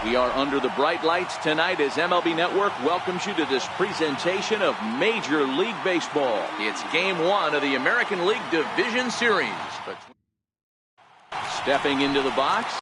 We are under the bright lights tonight as MLB Network welcomes you to this presentation of Major League Baseball. It's Game 1 of the American League Division Series. Stepping into the box.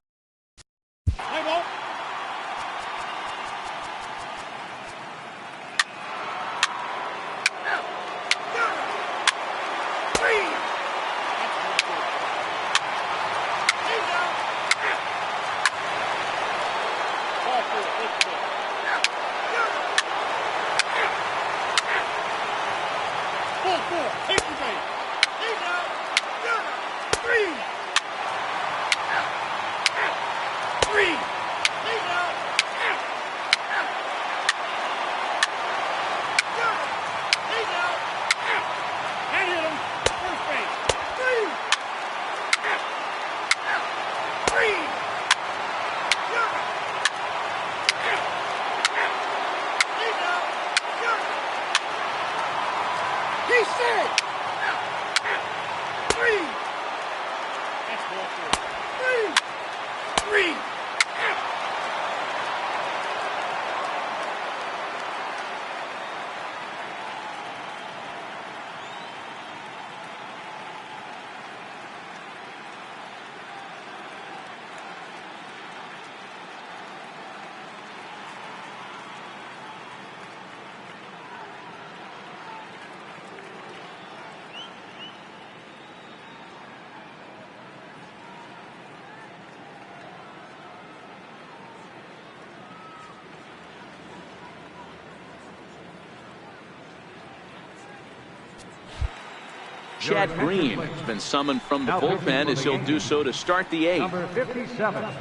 Chad Green has been summoned from the bullpen as he'll do so to start the 8th. Number 57, Chad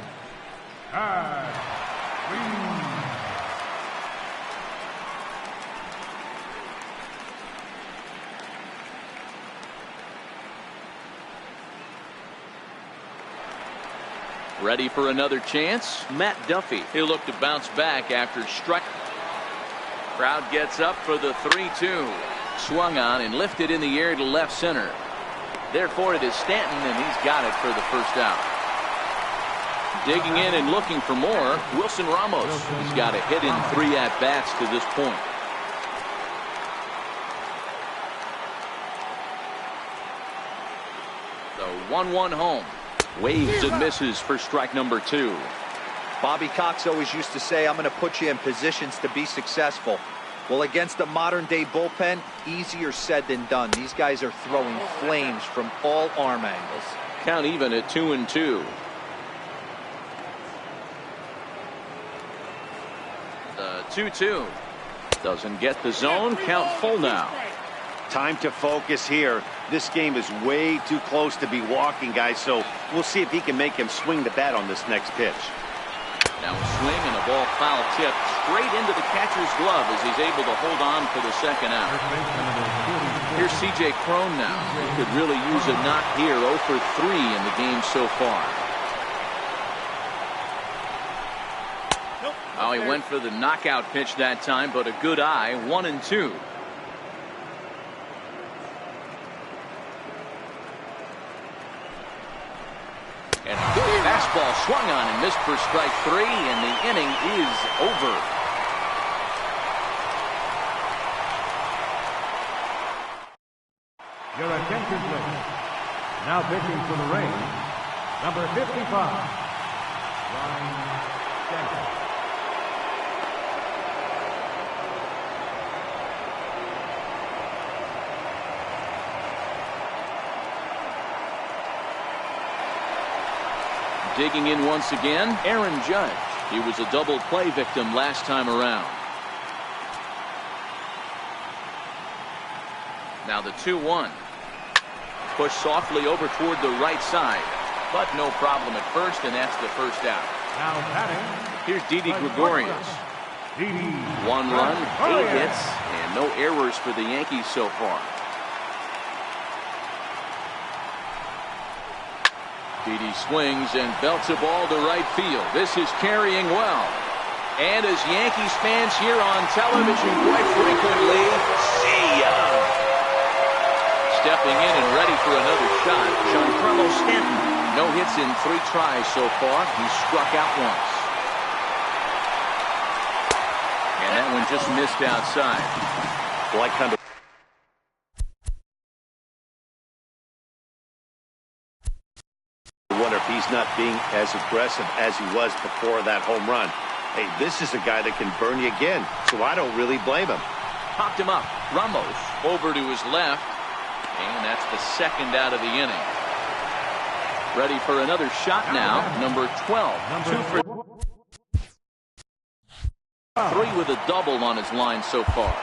Green. Ready for another chance? Matt Duffy. He'll look to bounce back after strike. Crowd gets up for the 3-2. Swung on and lifted in the air to left center. Therefore it is Stanton, and he's got it for the first out. Digging in and looking for more, Wilson Ramos. He's got a hit in 3 at-bats to this point. The 1-1 home. Waves and misses for strike number 2. Bobby Cox always used to say, I'm going to put you in positions to be successful. Well, against a modern-day bullpen, easier said than done. These guys are throwing flames from all arm angles. Count even at 2-2. The 2-2. Doesn't get the zone. Count full now. Time to focus here. This game is way too close to be walking, guys, so we'll see if he can make him swing the bat on this next pitch. Now a swing and a ball foul tip straight into the catcher's glove as he's able to hold on for the second out. Here's C.J. Cron now. He could really use a knock here. 0 for 3 in the game so far. Oh, he went for the knockout pitch that time, but a good eye. 1-2. And a good fastball swung on and missed for strike 3, and the inning is over. Your attention, please. Now pitching for the Rays, number 55, Ryan Stanton. Digging in once again, Aaron Judge. He was a double play victim last time around. Now the 2-1. Push softly over toward the right side, but no problem at first, and that's the first out. Now batting. Here's Didi Gregorius. 1 run, 8 hits, and no errors for the Yankees so far. Didi swings and belts a ball to right field. This is carrying well. And as Yankees fans hear on television quite frequently, see ya! Stepping in and ready for another shot, Giancarlo Stanton. No hits in 3 tries so far. He struck out once. That one just missed outside. Well, I kind of wonder if he's not being as aggressive as he was before that home run. Hey, this is a guy that can burn you again, so I don't really blame him. Popped him up. Ramos over to his left. And that's the second out of the inning. Ready for another shot now. Number 12. 2 for 3 with a double on his line so far.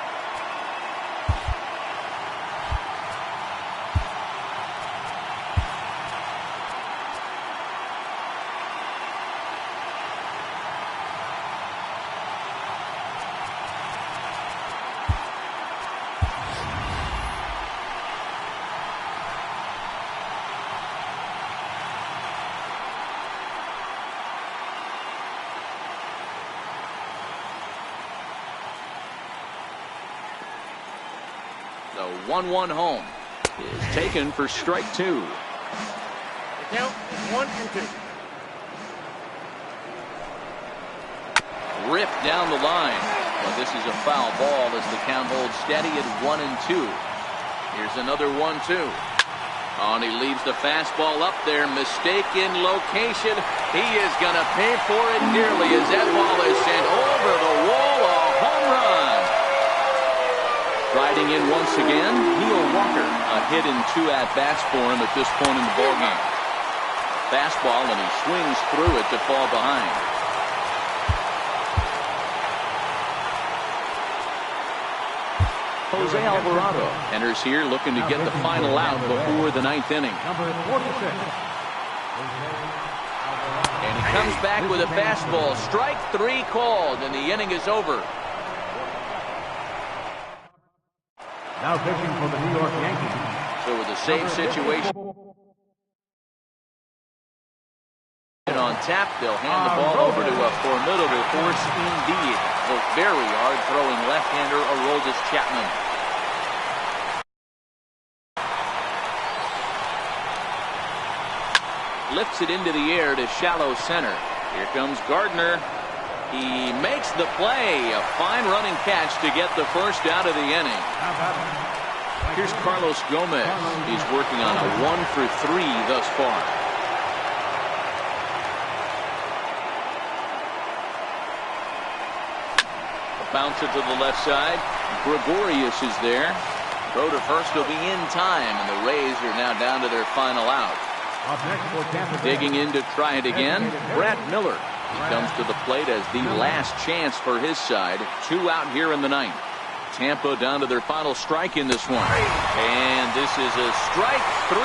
The 1-1 home is taken for strike 2. The count is 1-2. Ripped down the line. Well, this is a foul ball as the count holds steady at 1-2. Here's another 1-2. Oh, and he leaves the fastball up there. Mistaken location. He is going to pay for it dearly as that ball is sent over the wall. A home run. Riding in once again, Neil Walker. A hit and 2 at-bats for him at this point in the ballgame. Fastball, and he swings through it to fall behind. Jose Alvarado enters here looking to get the final out before the 9th inning. Number 46. And he comes back with a fastball. Strike 3 called, and the inning is over. Now pitching for the New York Yankees. So with a save situation on tap, they'll hand the ball over to a formidable force indeed. The very hard-throwing left-hander Aroldis Chapman. Lifts it into the air to shallow center. Here comes Gardner. He makes the play. A fine running catch to get the first out of the inning. Here's Carlos Gomez. He's working on a 1 for 3 thus far. Bounce it to the left side. Gregorius is there. Throw to first will be in time, and the Rays are now down to their final out. Up next for Tampa Bay. Digging in to try it again, Brad Miller. He comes to the plate as the last chance for his side. 2 out here in the 9th. Tampa down to their final strike in this one. And this is a strike 3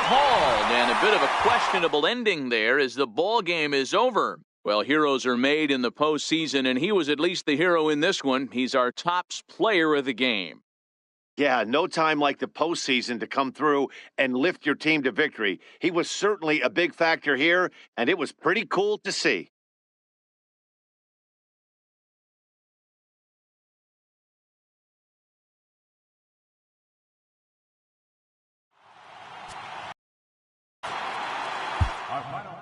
called, and a bit of a questionable ending there as the ball game is over. Well, heroes are made in the postseason, and he was at least the hero in this one. He's our top player of the game. Yeah, no time like the postseason to come through and lift your team to victory. He was certainly a big factor here, and it was pretty cool to see. Our final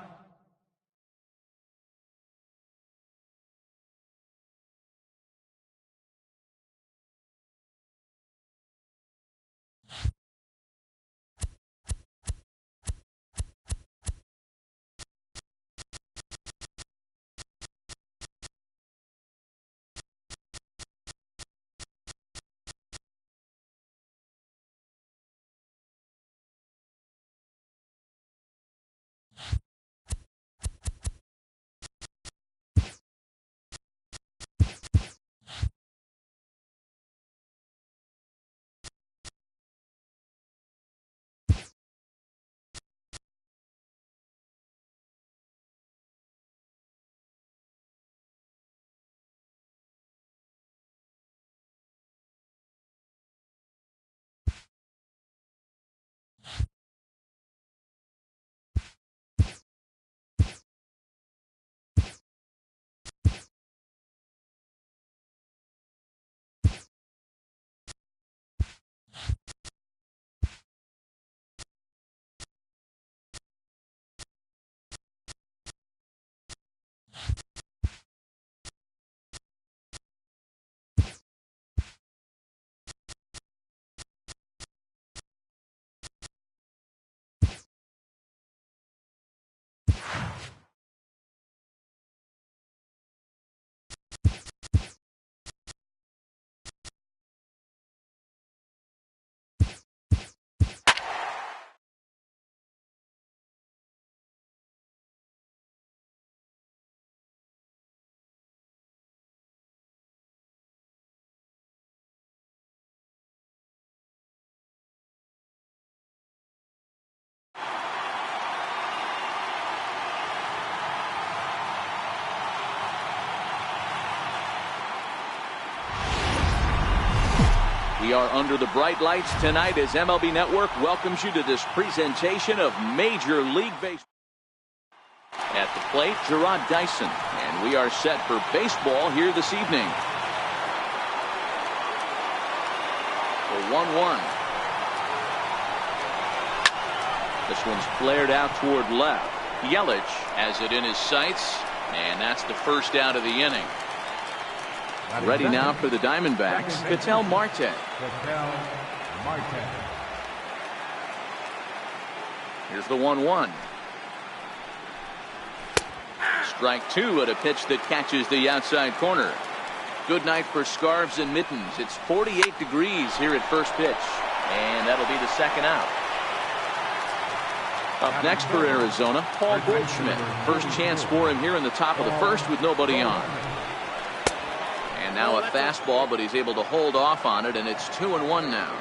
We are under the bright lights tonight as MLB Network welcomes you to this presentation of Major League Baseball. At the plate, Gerard Dyson, and we are set for baseball here this evening. The 1-1. This one's flared out toward left. Yelich has it in his sights, and that's the first out of the inning. Ready now for the Diamondbacks, KTL Marte. Here's the 1-1. Strike two at a pitch that catches the outside corner. Good night for scarves and mittens. It's 48 degrees here at first pitch, and that'll be the second out. Up next for Arizona, Paul Goldschmidt. First chance for him here in the top of the first with nobody on. And now a fastball, but he's able to hold off on it, and it's 2-1 now.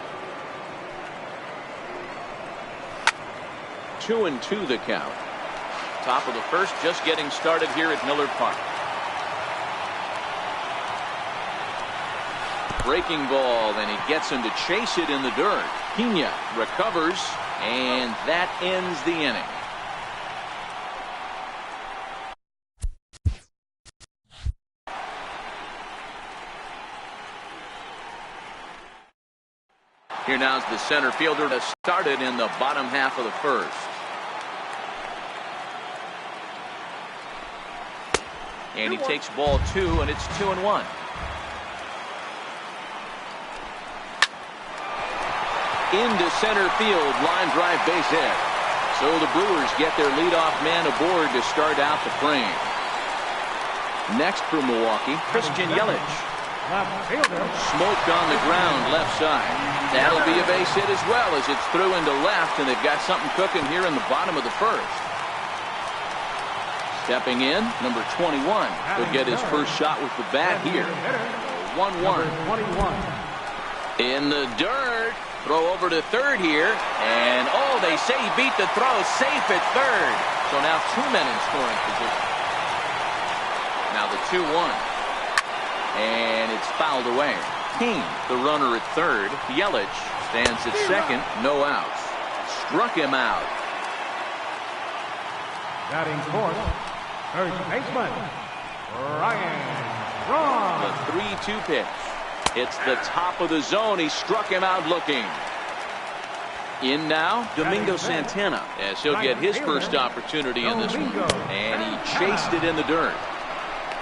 2-2 the count. Top of the first, just getting started here at Miller Park. Breaking ball, and he gets him to chase it in the dirt. Pena recovers, and that ends the inning. Here now's the center fielder to start it in the bottom half of the first. And he takes ball two, and it's 2-1. Into center field, line drive base hit. So the Brewers get their leadoff man aboard to start out the frame. Next for Milwaukee, Christian Yelich. Smoked on the ground left side. That'll be a base hit as well as it's through into left, and they've got something cooking here in the bottom of the first. Stepping in, number 21. Could get his first shot with the bat here. 1-1. In the dirt. Throw over to third here. And, oh, they say he beat the throw. Safe at third. So now two men in scoring position. Now the 2-1. And it's fouled away. Kane, the runner at third. Yelich stands at second. No outs. Struck him out. Batting fourth, third baseman, Ryan Braun. The 3-2 pitch. It's the top of the zone. He struck him out looking. In now, Domingo Santana, as he'll get his first opportunity in this one. And he chased it in the dirt.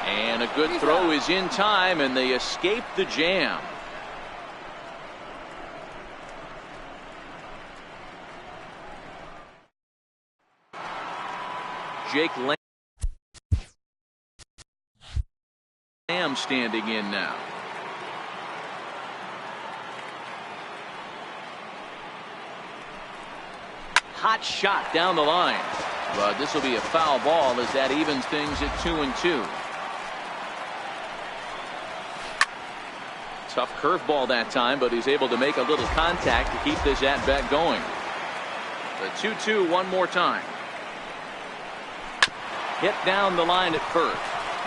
And a good throw is in time, and they escape the jam. Jake Lamb standing in now. Hot shot down the line. But this will be a foul ball as that evens things at 2-2. Tough curveball that time, but he's able to make a little contact to keep this at-bat going. The 2-2 one more time. Hit down the line at first.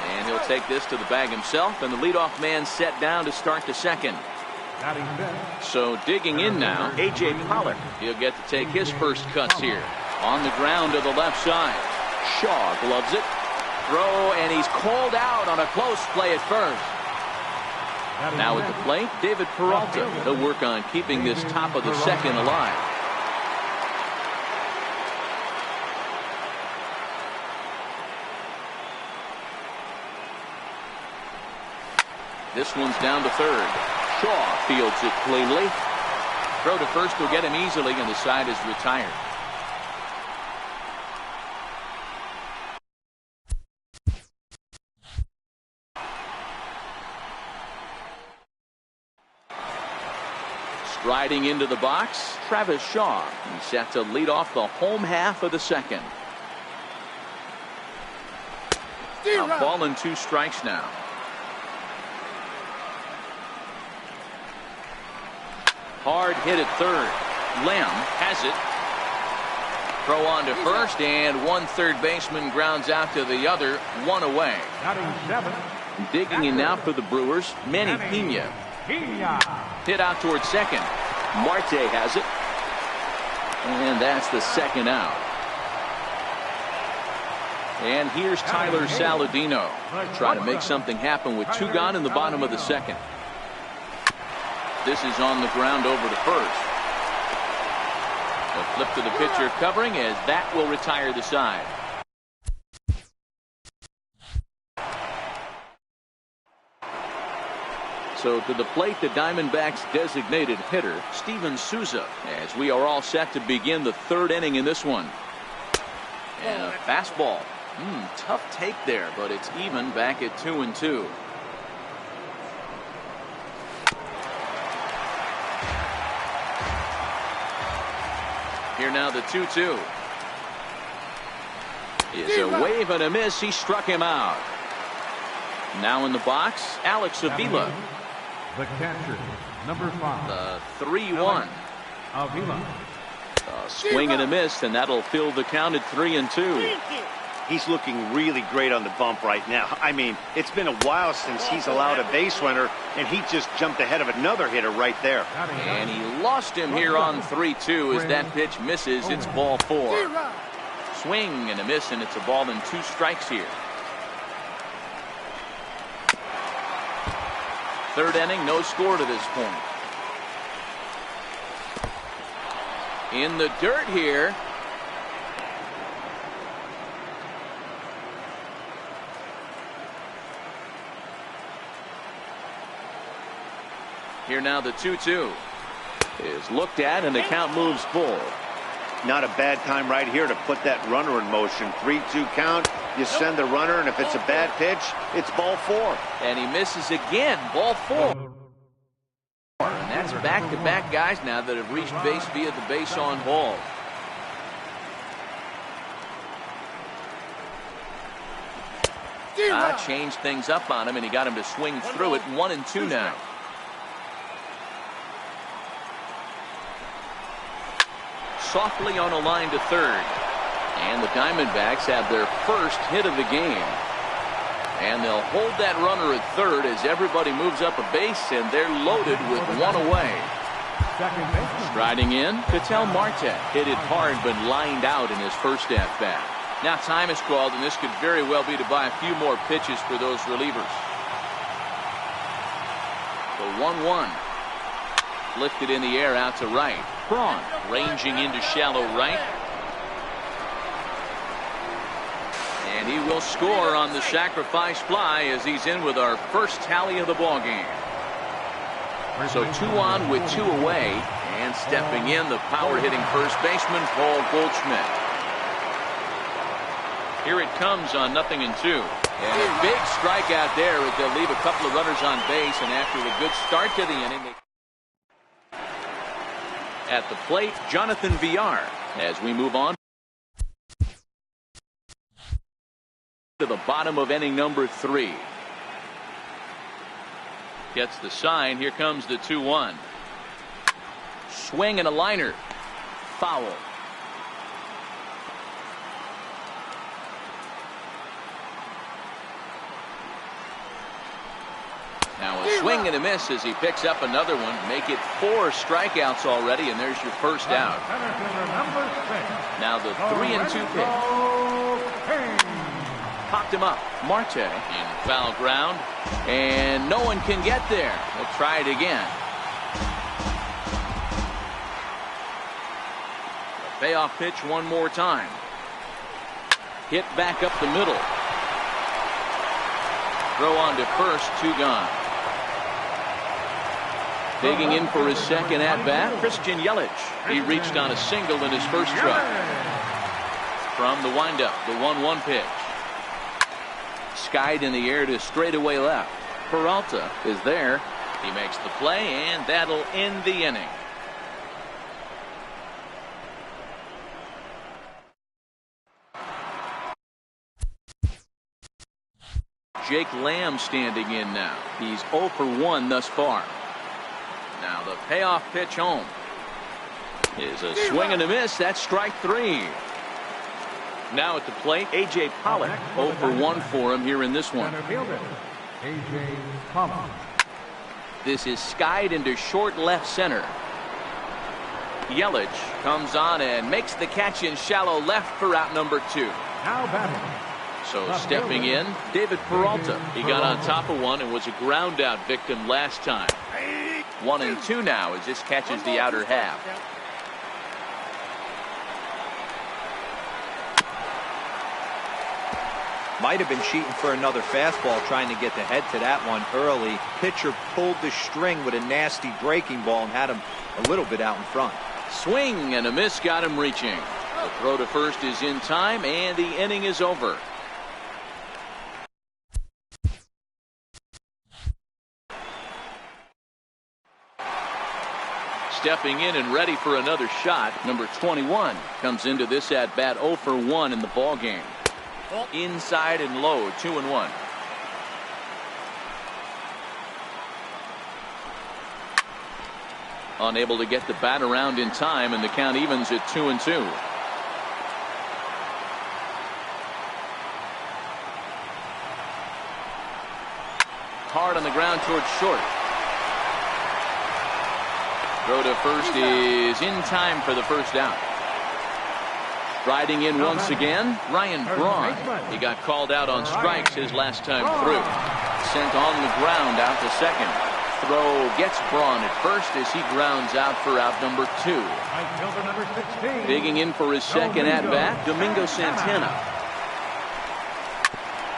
And he'll take this to the bag himself, and the leadoff man set down to start the second. So digging in now, A.J. Pollock. He'll get to take his first cuts here. On the ground to the left side. Shaw gloves it. Throw, and he's called out on a close play at first. Now at the plate, David Peralta. He'll work on keeping this top of the second alive. This one's down to third. Shaw fields it cleanly. Throw to first will get him easily, and the side is retired. Striding into the box, Travis Shaw. He's set to lead off the home half of the second. A ball and 2 strikes now. Hard hit at third. Lamb has it. Throw on to first, and one third baseman grounds out to the other, one away. Digging in now for the Brewers, Manny Pena. Hit out towards second. Marte has it. And that's the second out. And here's Tyler Saladino. Try to make something happen with 2 gone in the bottom of the second. This is on the ground over to first. A flip to the pitcher covering as that will retire the side. So to the plate, the Diamondbacks designated hitter, Steven Souza, as we are all set to begin the 3rd inning in this one. And a fastball. Tough take there, but it's even back at 2-2. Here now the 2-2. Is a wave and a miss. He struck him out. Now in the box, Alex Avila. The catcher, number 5. The 3-1. Avila. A swing and a miss, and that'll fill the count at 3-2. He's looking really great on the bump right now. I mean, it's been a while since he's allowed a base runner, and he just jumped ahead of another hitter right there. And he lost him here on 3-2 as that pitch misses. It's ball 4. Swing and a miss, and it's a ball and 2 strikes here. 3rd inning, no score to this point. In the dirt here. Here now the 2-2 is looked at, and the count moves full. Not a bad time right here to put that runner in motion. 3-2 count. You send the runner, and if it's a bad pitch, it's ball 4. And he misses again. Ball 4. And that's back-to-back guys now that have reached base via the base on ball. Changed things up on him, and he got him to swing through it. 1-2 now. Softly on a line to third. And the Diamondbacks have their first hit of the game. And they'll hold that runner at third as everybody moves up a base, and they're loaded with 1 away. Striding in, KTL Marte hit it hard but lined out in his first at-bat. Now time is called, and this could very well be to buy a few more pitches for those relievers. The 1-1. Lifted in the air out to right. Braun ranging into shallow right. And he will score on the sacrifice fly as he's in with our first tally of the ball game. So 2 on with 2 away, and stepping in, the power-hitting first baseman Paul Goldschmidt. Here it comes on 0-2. And a big strikeout there as they'll leave a couple of runners on base, and after a good start to the inning, at the plate, Jonathan Villar, as we move on to the bottom of inning number 3. Gets the sign. Here comes the 2-1. Swing and a liner. Foul. Now a swing and a miss as he picks up another one. Make it 4 strikeouts already, and there's your first out. Now the 3-2 pitch. Popped him up. Marte in foul ground, and no one can get there. They'll try it again. The payoff pitch one more time. Hit back up the middle. Throw on to first, 2 gone. Digging in for his second at-bat, Christian Yelich. He reached on a single in his first truck. From the windup, the 1-1 pitch. Skied in the air to straightaway left. Peralta is there. He makes the play, and that'll end the inning. Jake Lamb standing in now. He's 0 for 1 thus far. Now the payoff pitch home is a swing and a miss. That's strike 3. Now at the plate, A.J. Pollock. 0 for 1 for him here in this one. this is skied into short left center. Yelich comes on and makes the catch in shallow left for out number 2. Now batting. So stepping in, David Peralta. He got on top of one and was a ground out victim last time. 1-2 now as this catches the outer half. Might have been cheating for another fastball, trying to get the head to that one early. Pitcher pulled the string with a nasty breaking ball and had him a little bit out in front. Swing and a miss got him reaching. The throw to first is in time and the inning is over. Stepping in and ready for another shot, number 21 comes into this at bat 0 for 1 in the ball game. Inside and low, 2-1. Unable to get the bat around in time, and the count evens at 2-2. Hard on the ground towards short. Throw to first is in time for the first out. Riding in once again, Ryan Braun. He got called out on strikes his last time through. Sent on the ground out to second. Throw gets Braun at first as he grounds out for out number 2. Digging in for his second at bat, Domingo Santana.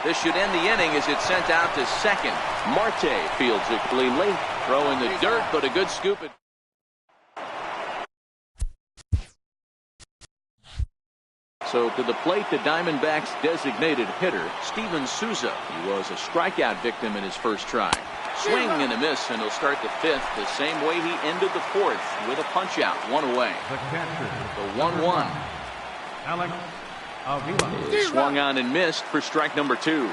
This should end the inning as it's sent out to second. Marte fields it cleanly. Throw in the dirt, but a good scoop. So to the plate, the Diamondbacks designated hitter, Steven Souza. He was a strikeout victim in his first try. Swing and a miss, and he'll start the 5th the same way he ended the 4th with a punch out, 1 away. The 1-1. Alex Avila. Swung on and missed for strike number 2.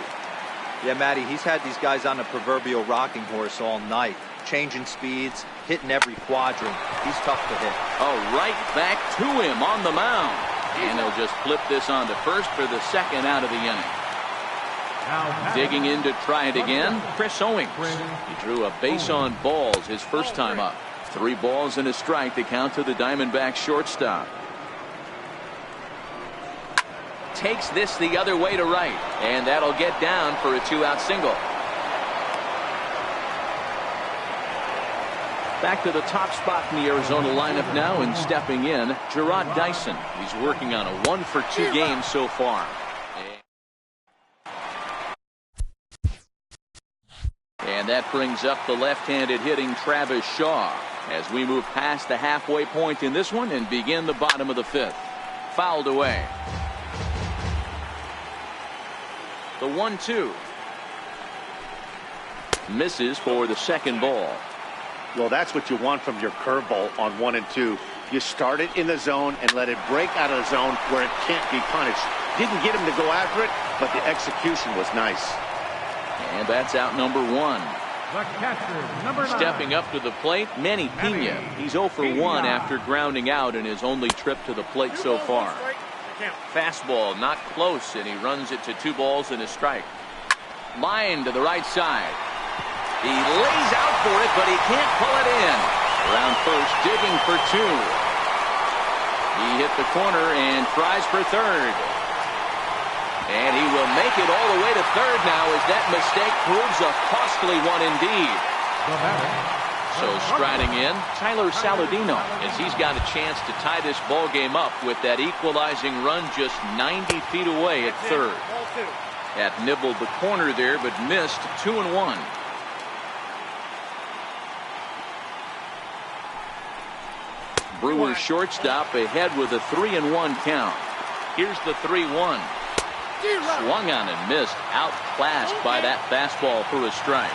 Yeah, Matty, he's had these guys on a proverbial rocking horse all night. Changing speeds, hitting every quadrant. He's tough to hit. Oh, right back to him on the mound. And they'll just flip this on to first for the second out of the inning. Digging in to try it again, Chris Owings. He drew a base on balls his first time up. 3 balls and a strike to count to the Diamondbacks shortstop. Takes this the other way to right, and that'll get down for a 2-out single. Back to the top spot in the Arizona lineup now, and stepping in, Gerard Dyson. He's working on a 1-for-2 game so far. And that brings up the left-handed hitting Travis Shaw as we move past the halfway point in this one and begin the bottom of the 5th. Fouled away. The 1-2. Misses for the second ball. Well, that's what you want from your curveball on 1 and 2. You start it in the zone and let it break out of the zone where it can't be punished. Didn't get him to go after it, but the execution was nice. And that's out number 1. The catcher, number 9. Stepping up to the plate, Manny Pena. He's 0 for 1 after grounding out in his only trip to the plate so far. Fastball not close, and he runs it to 2 balls and a strike. Line to the right side. He lays out for it, but he can't pull it in. Around first, digging for 2. He hit the corner and tries for third. And he will make it all the way to third now as that mistake proves a costly one indeed. So striding in, Tyler Saladino, as he's got a chance to tie this ball game up with that equalizing run just 90 feet away at third. That nibbled the corner there, but missed 2-1. Brewers shortstop ahead with a 3-1 count. Here's the 3-1. Swung on and missed, outclassed by that fastball for a strike.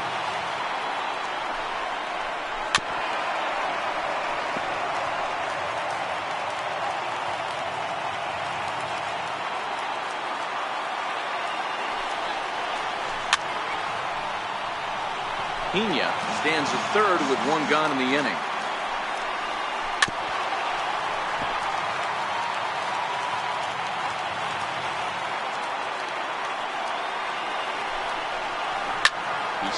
Pena stands at third with 1 gone in the inning.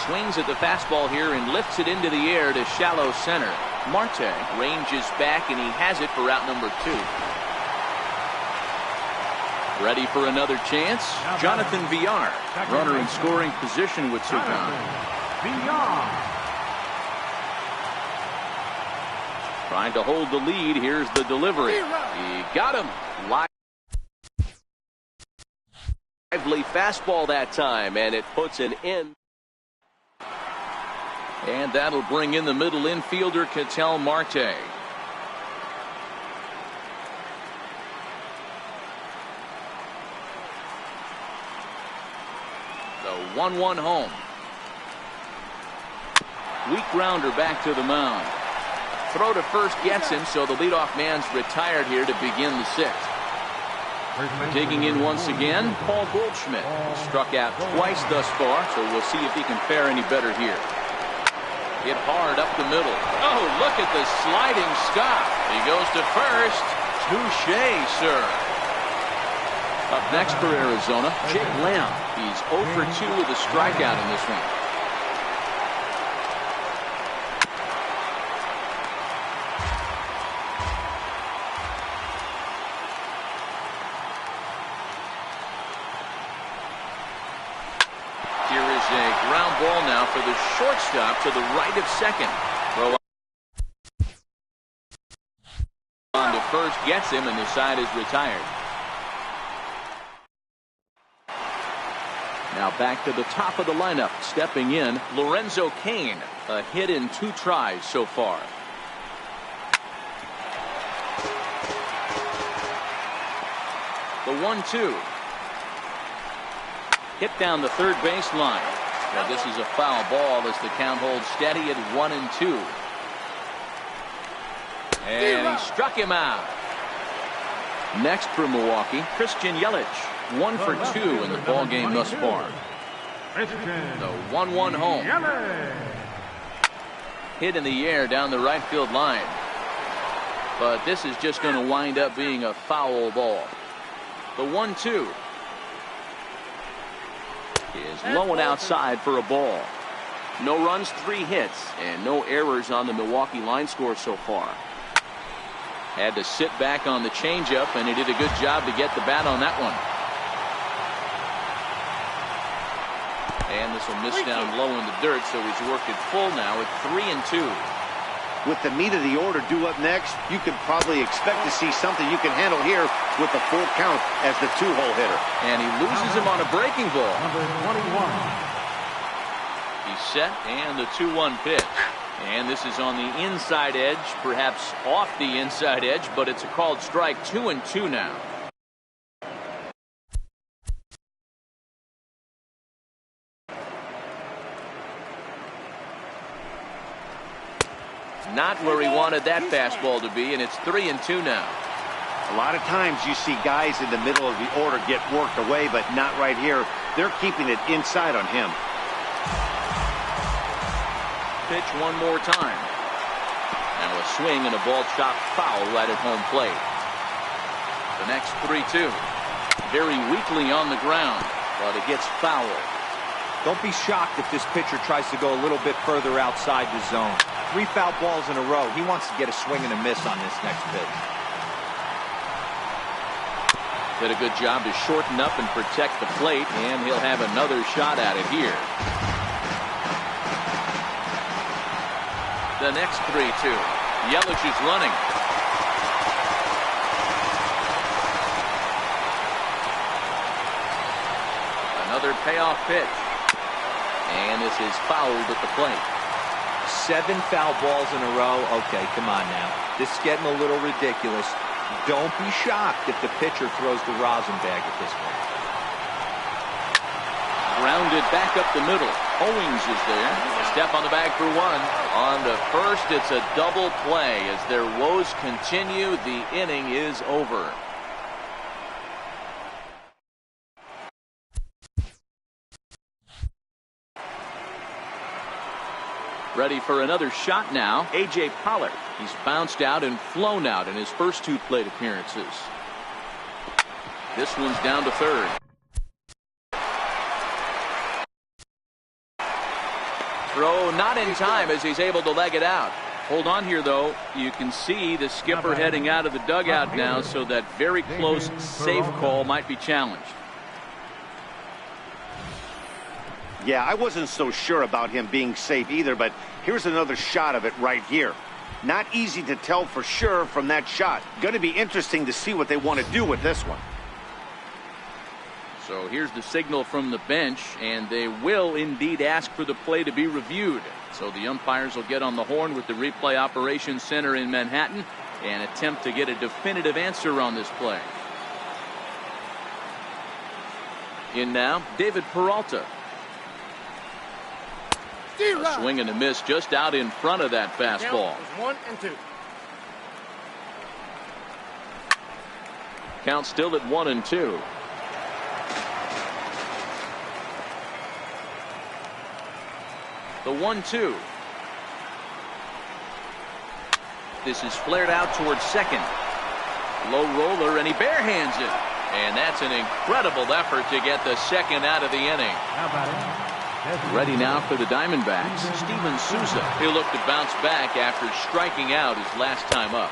swings at the fastball here and lifts it into the air to shallow center. Marte ranges back, and he has it for out number 2. Ready for another chance. Jonathan Villar, runner in scoring position with Sukan. Trying to hold the lead. Here's the delivery. He got him. Lively fastball that time, and it puts an end. And that'll bring in the middle infielder, KTL Marte. The 1-1 home. Weak grounder back to the mound. Throw to first gets him, so the leadoff man's retired here to begin the 6th. Digging in once again, Paul Goldschmidt. Struck out twice thus far, so we'll see if he can fare any better here. Hit hard up the middle. Oh, look at the sliding stop. He goes to first. Touché, sir. Up next for Arizona, Jake Lamb. He's 0 for 2 with a strikeout in this one. Ball now for the shortstop to the right of second. Throw on to first gets him, and the side is retired. Now back to the top of the lineup. Stepping in, Lorenzo Cain. A hit in 2 tries so far. The 1-2. Hit down the third baseline. Well, this is a foul ball as the count holds steady at 1-2. And he struck him out. Next for Milwaukee, Christian Yelich. 1 for 2 in the ball game thus far. The 1-1 home. Hit in the air down the right field line. But this is just going to wind up being a foul ball. The 1-2. Is low and outside for a ball. No runs, 3 hits, and no errors on the Milwaukee line score so far. Had to sit back on the changeup, and he did a good job to get the bat on that one. And this will miss down low in the dirt, so he's worked it full now at 3-2. With the meat of the order due up next, you could probably expect to see something you can handle here with the full count as the 2-hole hitter. And he loses him on a breaking ball. Number 21. He's set, and the 2-1 pitch. And this is on the inside edge, perhaps off the inside edge, but it's a called strike. 2-2 now. Not where he wanted that fastball to be, and it's 3-2 now. A lot of times you see guys in the middle of the order get worked away, but not right here. They're keeping it inside on him. Pitch one more time. Now a swing and a ball chopped foul right at home plate. The next 3-2. Very weakly on the ground, but it gets foul. Don't be shocked if this pitcher tries to go a little bit further outside the zone. 3 foul balls in a row. He wants to get a swing and a miss on this next pitch. Did a good job to shorten up and protect the plate, and he'll have another shot at it here. The next 3-2. Yelich is running. Another payoff pitch. And this is fouled at the plate. 7 foul balls in a row. Okay, come on now. This is getting a little ridiculous. Don't be shocked if the pitcher throws the rosin bag at this point. Grounded back up the middle. Owings is there. A step on the bag for 1. On to first, it's a double play. As their woes continue, the inning is over. Ready for another shot now. A.J. Pollard. He's bounced out and flown out in his first 2 plate appearances. This one's down to third. Throw not in time as he's able to leg it out. Hold on here, though. You can see the skipper heading out of the dugout now, so that very close safe call might be challenged. Yeah, I wasn't so sure about him being safe either, but here's another shot of it right here. Not easy to tell for sure from that shot. Going to be interesting to see what they want to do with this one. So here's the signal from the bench, and they will indeed ask for the play to be reviewed. So the umpires will get on the horn with the replay operations center in Manhattan and attempt to get a definitive answer on this play. In now, David Peralta. A swing and a miss just out in front of that fastball. Count is 1-2. Count still at 1-2. The 1-2. This is flared out towards second. Low roller, and he barehands it. And that's an incredible effort to get the second out of the inning. How about it? Ready now for the Diamondbacks, Steven Souza. He'll look to bounce back after striking out his last time up.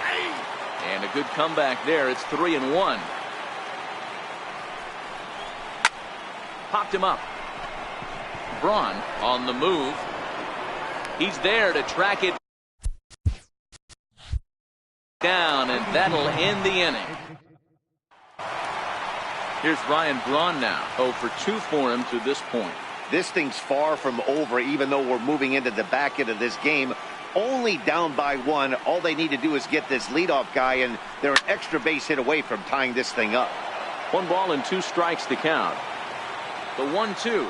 And a good comeback there. It's 3-1. Popped him up. Braun on the move. He's there to track it down, and that'll end the inning. Here's Ryan Braun now. 0 for 2 for him to this point. This thing's far from over, even though we're moving into the back end of this game. Only down by 1. All they need to do is get this leadoff guy, and they're an extra base hit away from tying this thing up. 1 ball and 2 strikes to count. The 1-2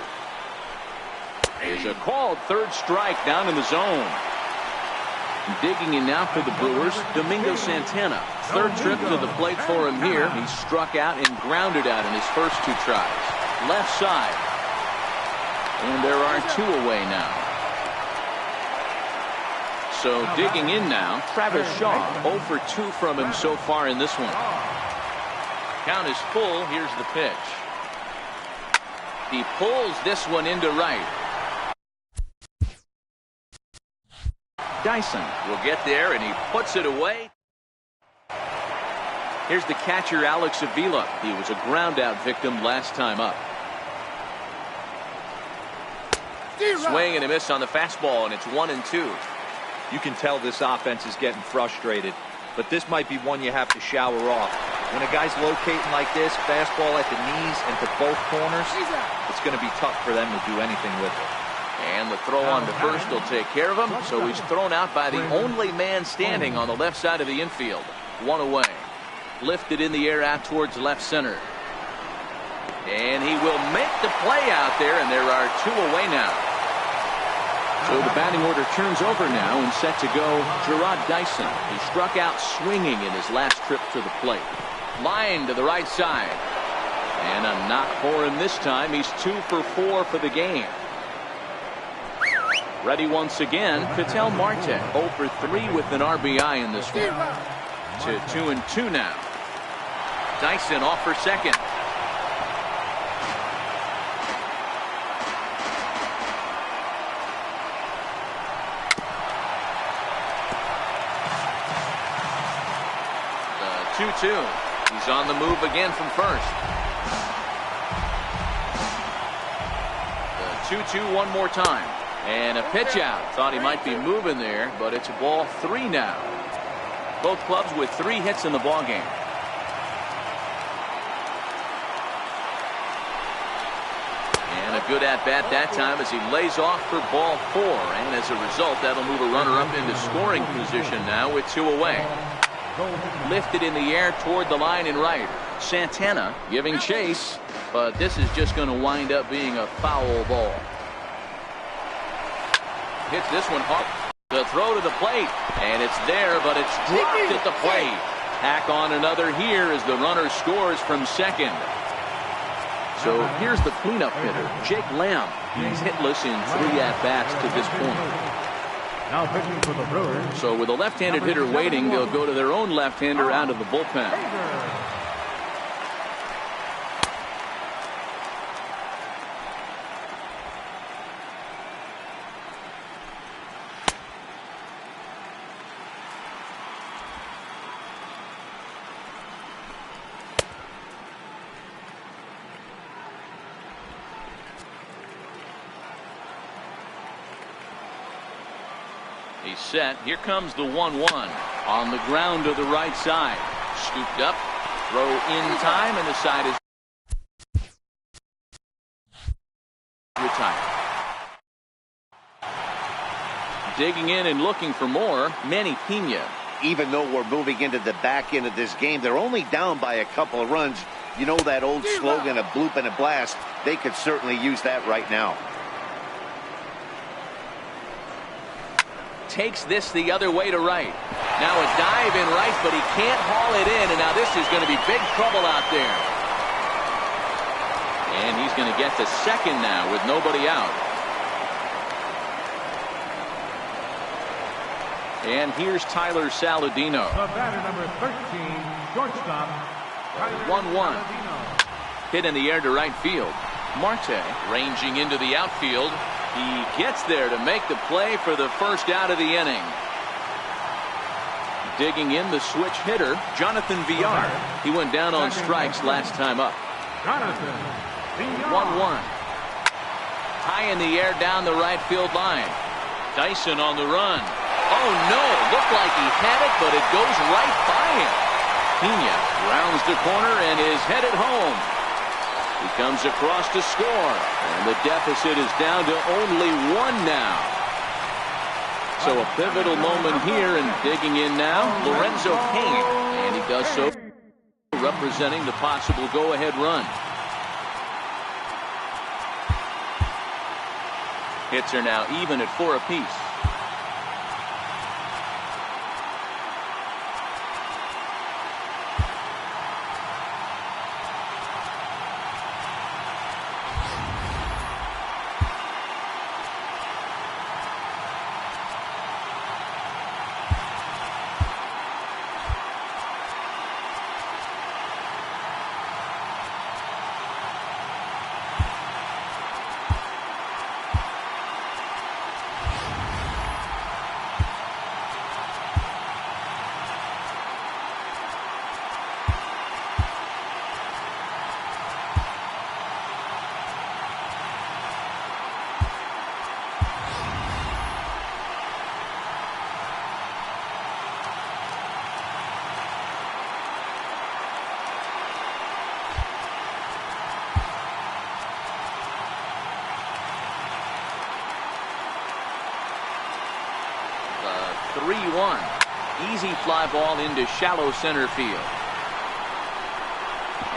is a called third strike down in the zone. Digging in now for the Brewers, Domingo Santana. Third trip to the plate for him here. He struck out and grounded out in his first 2 tries. Left side. And there are 2 away now. So digging in now, Travis Shaw. 0 for 2 from him so far in this one. Count is full. Here's the pitch. He pulls this one into right. Dyson will get there, and he puts it away. Here's the catcher, Alex Avila. He was a ground-out victim last time up. Swing and a miss on the fastball, and it's 1-2. You can tell this offense is getting frustrated, but this might be one you have to shower off. When a guy's locating like this, fastball at the knees and to both corners, it's going to be tough for them to do anything with it. And the throw on to first will take care of him. So he's thrown out by the only man standing on the left side of the infield. 1 away. Lifted in the air out towards left center. And he will make the play out there, and there are 2 away now. So the batting order turns over now, and set to go Gerard Dyson. He struck out swinging in his last trip to the plate. Line to the right side. And a knock for him this time. He's 2 for 4 for the game. Ready once again, KTL Marte. 0 for 3 with an RBI in this one. To 2-2 now. Dyson off for second. The 2-2. He's on the move again from first. The 2-2 one more time. And a pitch out. Thought he might be moving there, but it's ball 3 now. Both clubs with 3 hits in the ballgame. And a good at-bat that time as he lays off for ball 4. And as a result, that'll move a runner up into scoring position now with 2 away. Lifted in the air toward the line in right. Santana giving chase, but this is just going to wind up being a foul ball. Hits this one hard. The throw to the plate, and it's there, but it's dropped at the plate. Tack on another here as the runner scores from second. So here's the cleanup hitter, Jake Lamb. He's hitless in 3 at-bats to this point. Now pitching for the Brewers. So with a left-handed hitter waiting, they'll go to their own left-hander out of the bullpen. He's set. Here comes the 1-1 on the ground to the right side. Scooped up, throw in time, and the side is retired. Digging in and looking for more, Manny Pena. Even though we're moving into the back end of this game, they're only down by a couple of runs. You know that old slogan, a bloop and a blast. They could certainly use that right now. Takes this the other way to right. Now a dive in right, but he can't haul it in, and now this is going to be big trouble out there. And he's going to get to second now with nobody out. And here's Tyler Saladino. The batter, number 13, shortstop. 1-1. Hit in the air to right field. Marte ranging into the outfield. He gets there to make the play for the first out of the inning. Digging in, the switch hitter, Jonathan Villar. He went down on strikes last time up. 1-1. High in the air down the right field line. Dyson on the run. Oh no, looked like he had it, but it goes right by him. Pena rounds the corner and is headed home. He comes across to score, and the deficit is down to only 1 now. So a pivotal moment here, and digging in now, Lorenzo Cain, and he does so representing the possible go-ahead run. Hits are now even at 4 apiece. The 3-1. Easy fly ball into shallow center field.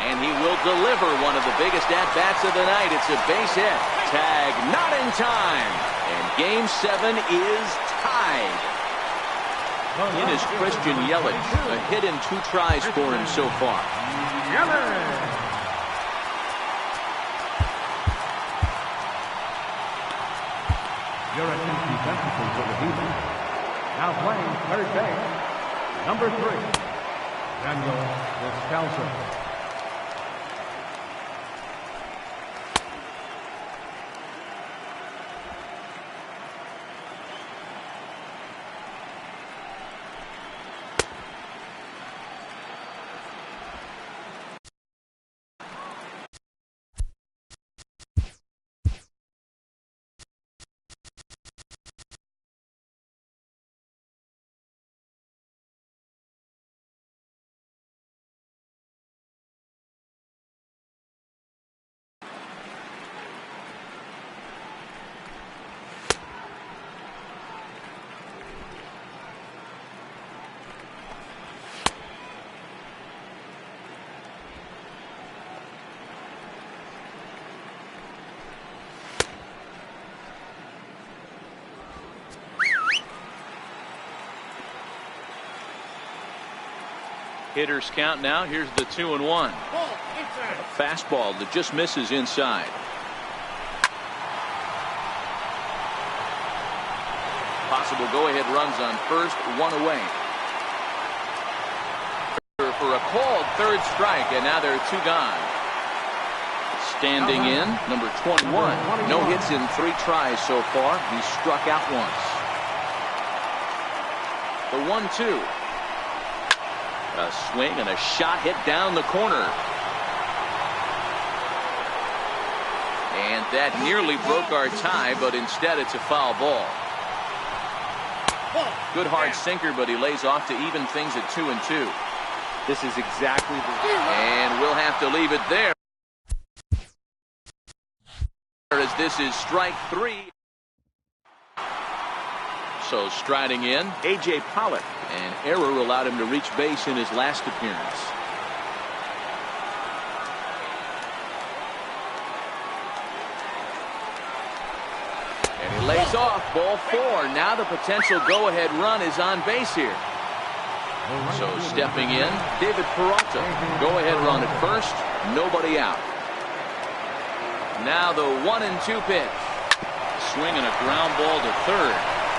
And he will deliver one of the biggest at-bats of the night. It's a base hit. Tag not in time. And Game 7 is tied. In is Christian Yelich. A hit and 2 tries for him so far. Your attention defensively for the defense. Now playing third base, number 3, Daniel Descalso. Hitters count now. Here's the 2-1. A fastball that just misses inside. Possible go-ahead runs on first, 1 away. For a called third strike, and now there are 2 gone. Standing in, number 21. No hits in 3 tries so far. He struck out once. The 1-2. A swing and a shot hit down the corner. And that nearly broke our tie, but instead it's a foul ball. Good hard sinker, but he lays off to even things at 2-2. This is exactly the... And we'll have to leave it there, as this is strike 3. So striding in, A.J. Pollock. An error allowed him to reach base in his last appearance. And he lays off, ball 4. Now the potential go-ahead run is on base here. So stepping in, David Peralta. Go-ahead run at first, nobody out. Now the 1-2 pitch. Swinging a ground ball to third.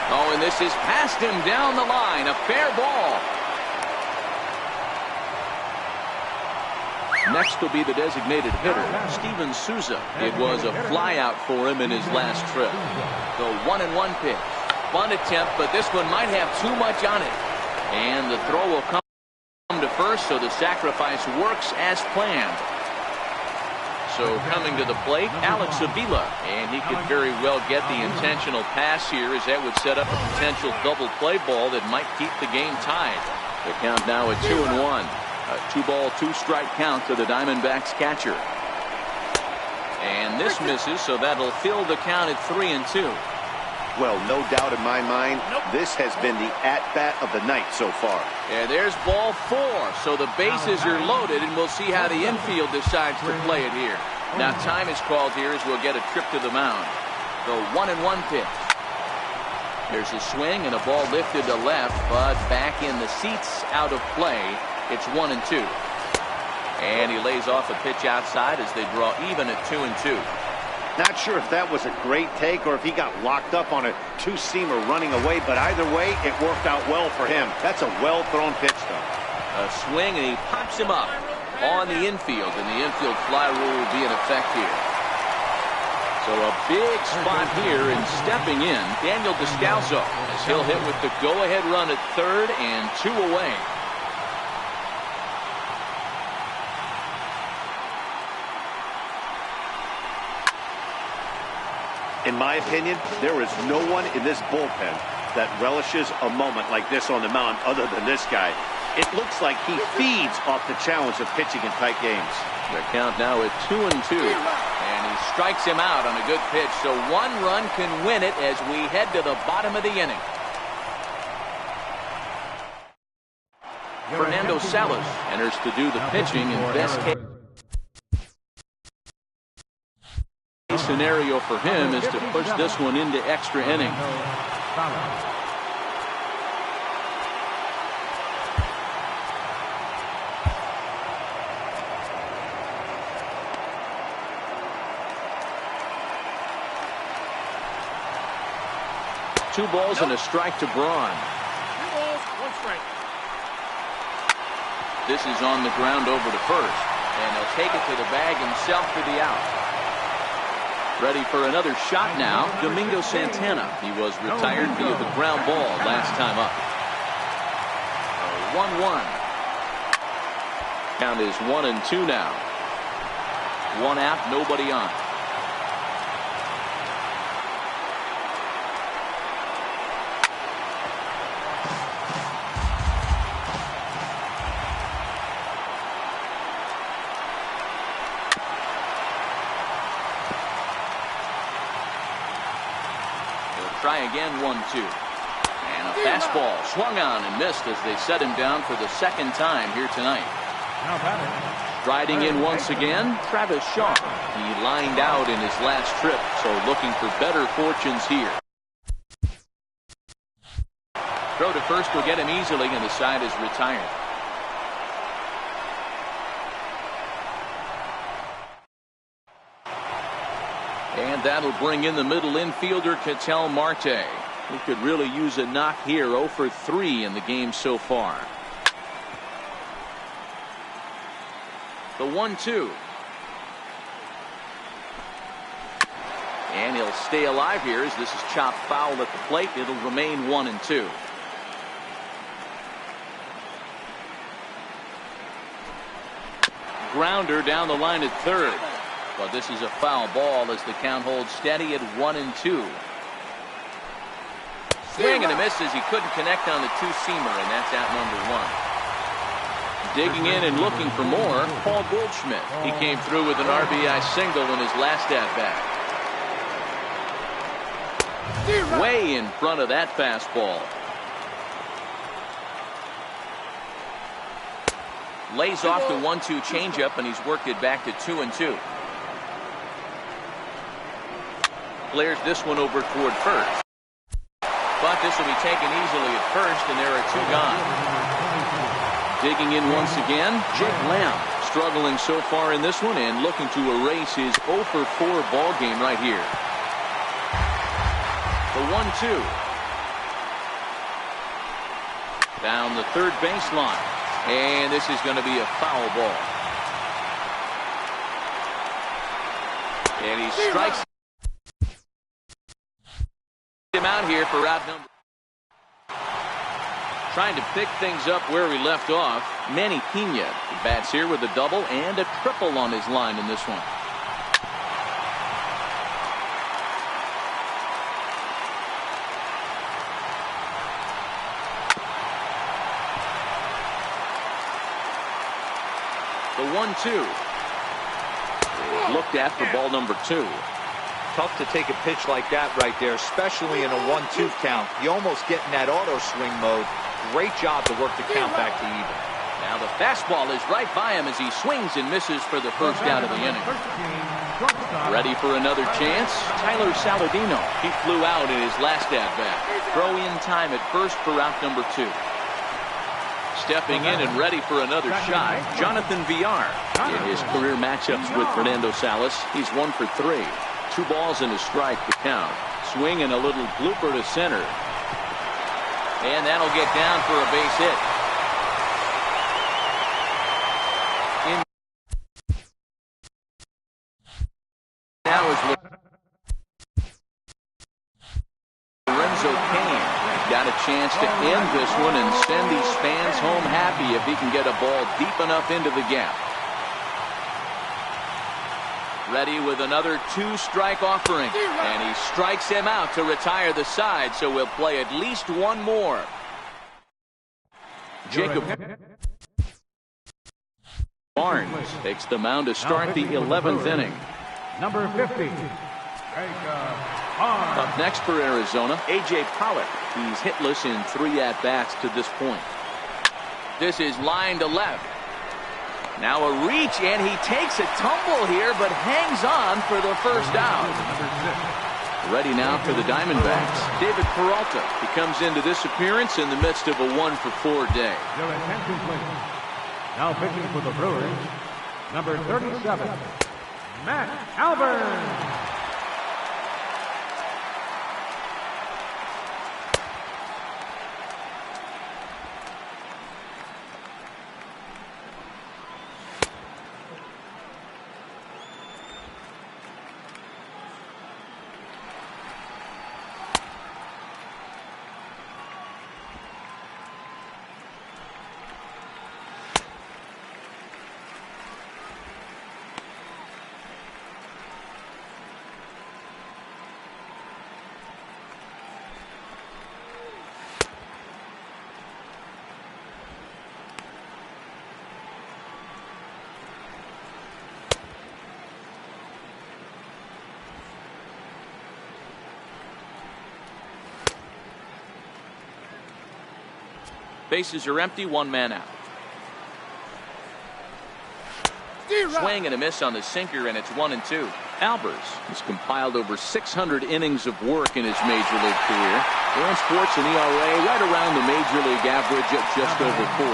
Oh, and this is past him down the line. A fair ball. Next will be the designated hitter, Steven Souza. It was a flyout for him in his last trip. The 1-1 pitch. Bunt attempt, but this one might have too much on it. And the throw will come to first, so the sacrifice works as planned. So coming to the plate, Alex Avila, and he could very well get the intentional pass here, as that would set up a potential double play ball that might keep the game tied. The count now at 2-1. A 2-ball, 2-strike count to the Diamondbacks catcher. And this misses, so that'll fill the count at 3-2. Well, no doubt in my mind, this has been the at-bat of the night so far. And there's ball 4. So the bases are loaded, and we'll see how the infield decides to play it here. Now time is called here as we'll get a trip to the mound. The 1-1 pitch. There's a swing and a ball lifted to left, but back in the seats, out of play. It's 1-2. And he lays off a pitch outside as they draw even at 2-2. Not sure if that was a great take or if he got locked up on a two-seamer running away, but either way, it worked out well for him. That's a well-thrown pitch, though. A swing, and he pops him up on the infield, and the infield fly rule will be in effect here. So a big spot here, and stepping in, Daniel Descalso, as he'll hit with the go-ahead run at third and 2 away. In my opinion, there is no one in this bullpen that relishes a moment like this on the mound other than this guy. It looks like he feeds off the challenge of pitching in tight games. The count now at 2-2. And he strikes him out on a good pitch, so 1 run can win it as we head to the bottom of the inning. Fernando Salas enters to do the pitching in best case scenario for him is to push this one into extra innings. Two balls and a strike to Braun. 2 balls, 1 strike. This is on the ground over to first, and he'll take it to the bag himself for the out. Ready for another shot now, Domingo Santana. He was retired via the ground ball last time up. 1-1. Count is 1-2 now. 1 out, nobody on. Try again, 1-2. And a fastball swung on and missed as they set him down for the second time here tonight. Striding in once again, Travis Shaw. He lined out in his last trip, so looking for better fortunes here. Throw to first will get him easily, and the side is retired. And that'll bring in the middle infielder, Ketel Marte. He could really use a knock here. 0 for 3 in the game so far. The 1-2. And he'll stay alive here as this is chopped foul at the plate. It'll remain 1-2. Grounder down the line at third. But this is a foul ball as the count holds steady at 1-2. Swing and a miss as he couldn't connect on the two-seamer, and that's out number one. Digging in and looking for more, Paul Goldschmidt. He came through with an RBI single in his last at-bat. Way in front of that fastball. Lays off the 1-2 changeup, and he's worked it back to 2-2. Flares this one over toward first. But this will be taken easily at first, and there are two gone. Digging in once again, Jake Lamb. Struggling so far in this one and looking to erase his 0 for 4 ball game right here. The 1-2. Down the third baseline. And this is going to be a foul ball. And he strikes him out here for out number. Trying to pick things up where we left off. Manny Pena bats here with a double and a triple on his line in this one. The 1-2. Looked at for ball number 2. Tough to take a pitch like that right there, especially in a 1-2 count. You almost get in that auto swing mode. Great job to work the count back to even. Now the fastball is right by him as he swings and misses for the first out of the inning. Ready for another chance? Tyler Saladino. He flew out in his last at-bat. Throw in time at first for out number 2. Stepping in and ready for another shot, Jonathan Villar. In his career matchups with Fernando Salas, he's 1 for 3. 2 balls and a strike to count. Swing and a little blooper to center. And that'll get down for a base hit. Now is Lorenzo Cain. Got a chance to end this one and send these fans home happy if he can get a ball deep enough into the gap. Ready with another 2-strike offering. And he strikes him out to retire the side, so we'll play at least one more. Jacob Barnes takes the mound to start the 11th inning. Number 50. Up next for Arizona, A.J. Pollock. He's hitless in 3 at-bats to this point. This is line to left. Now a reach, and he takes a tumble here, but hangs on for the first out. Ready now for the Diamondbacks. David Peralta. He comes into this appearance in the midst of a 1 for 4 day. Your attention, please. Now pitching for the Brewers, number 37, Matt Albert. Bases are empty, 1 man out. Swing and a miss on the sinker, and it's 1-2. Albers has compiled over 600 innings of work in his major league career. Earned sports an ERA right around the major league average at just over 4.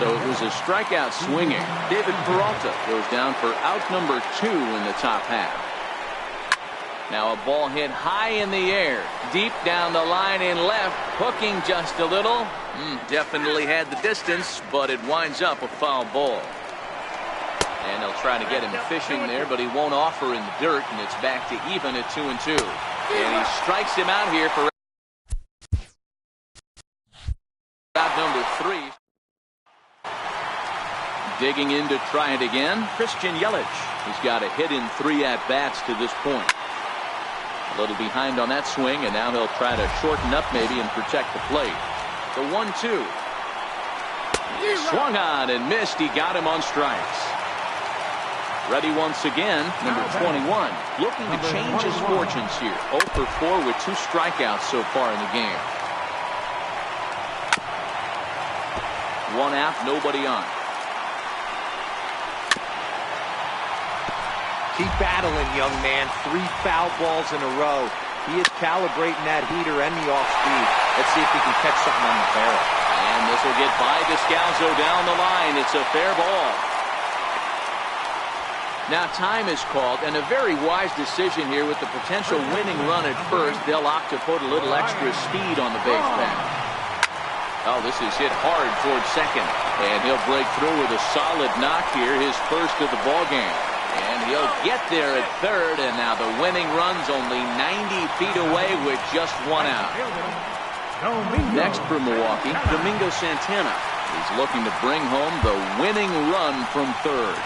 So it was a strikeout swinging. David Peralta goes down for out number 2 in the top half. Now a ball hit high in the air, deep down the line in left, hooking just a little. Definitely had the distance, but it winds up a foul ball. And they'll try to get him fishing there, but he won't offer in the dirt, and it's back to even at 2-2. And he strikes him out here for out number 3. Digging in to try it again, Christian Yelich. He's got a hit in 3 at-bats to this point. A little behind on that swing, and now he'll try to shorten up maybe and protect the plate. The 1-2. Swung on and missed. He got him on strikes. Ready once again, number 21. Looking to change his fortunes here. 0 for 4 with 2 strikeouts so far in the game. 1 out, nobody on. Keep battling, young man. 3 foul balls in a row. He is calibrating that heater and the off-speed. Let's see if he can catch something on the barrel. And this will get by Descalzo down the line. It's a fair ball. Now time is called, and a very wise decision here with the potential winning run at first. They'll opt to put a little extra speed on the base path. Oh, this is hit hard towards second. And he'll break through with a solid knock here, his first of the ball game. And he'll get there at third, and now the winning run's only 90 feet away with just 1 out. Next for Milwaukee, Domingo Santana. He's looking to bring home the winning run from third.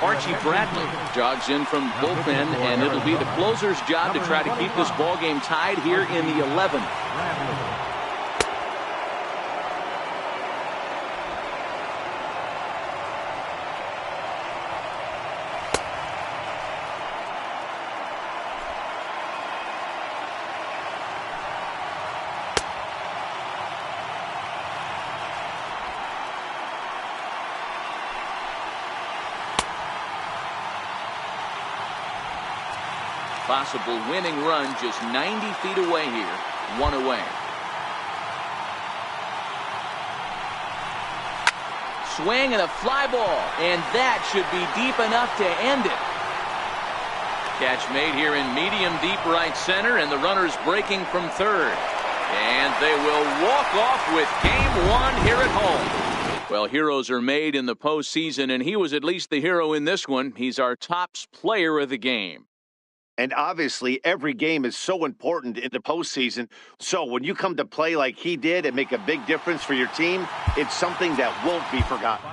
Archie Bradley jogs in from bullpen, and it'll be the closer's job to try to keep this ball game tied here in the 11th. Possible winning run just 90 feet away here. 1 away. Swing and a fly ball. And that should be deep enough to end it. Catch made here in medium deep right center, and the runner's breaking from third. And they will walk off with game 1 here at home. Well, heroes are made in the postseason, and he was at least the hero in this one. He's our top player of the game. And obviously, every game is so important in the postseason. So when you come to play like he did and make a big difference for your team, it's something that won't be forgotten.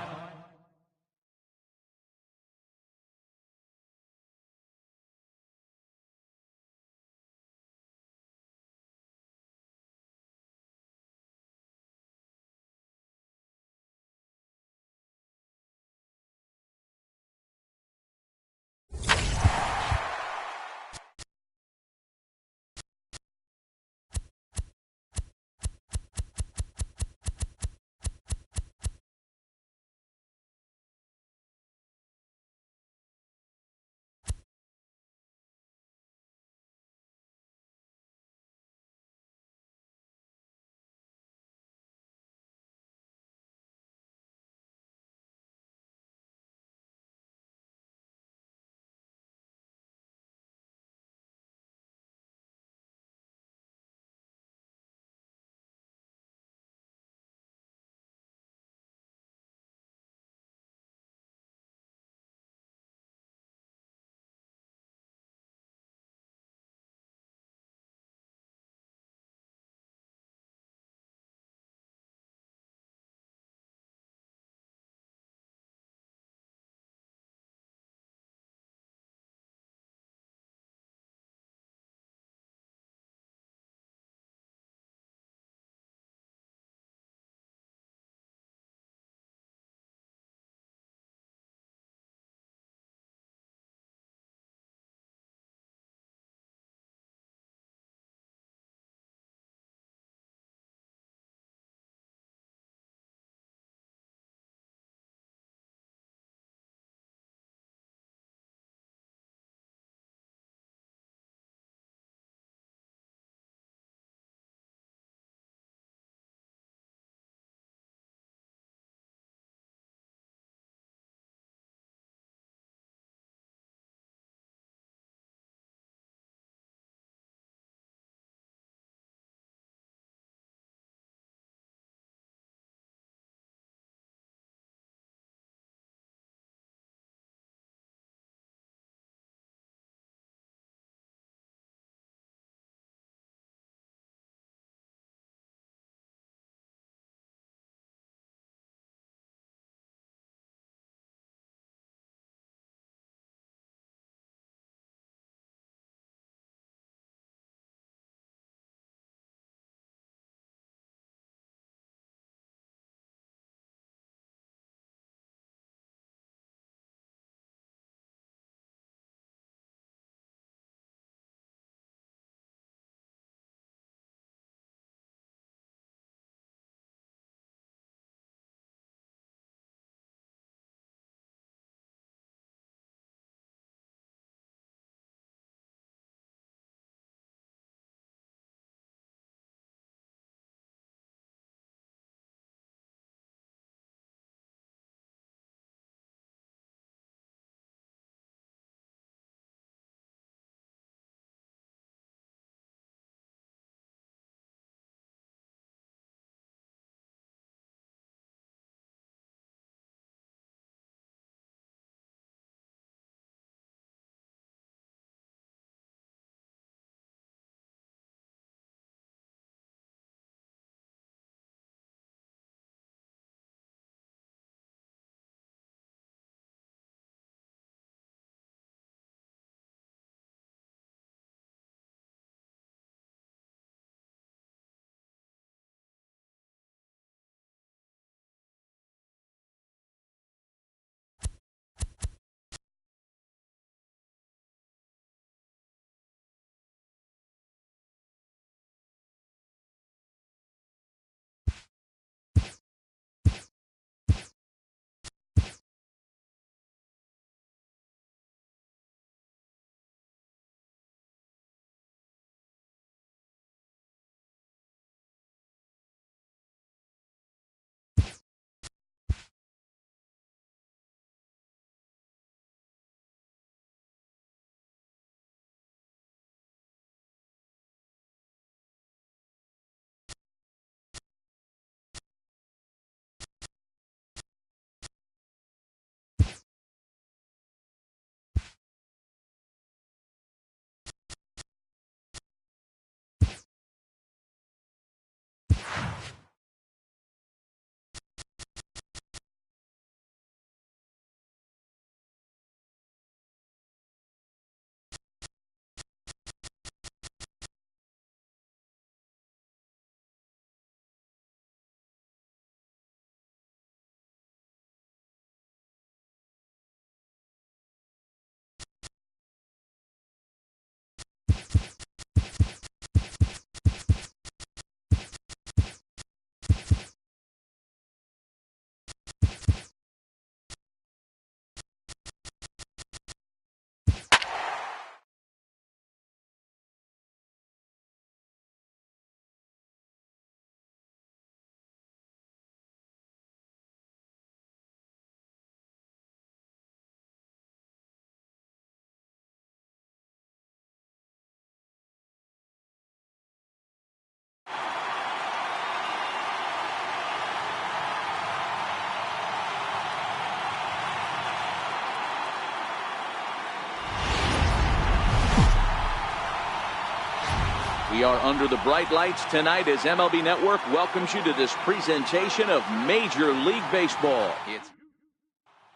We are under the bright lights tonight as MLB Network welcomes you to this presentation of Major League Baseball.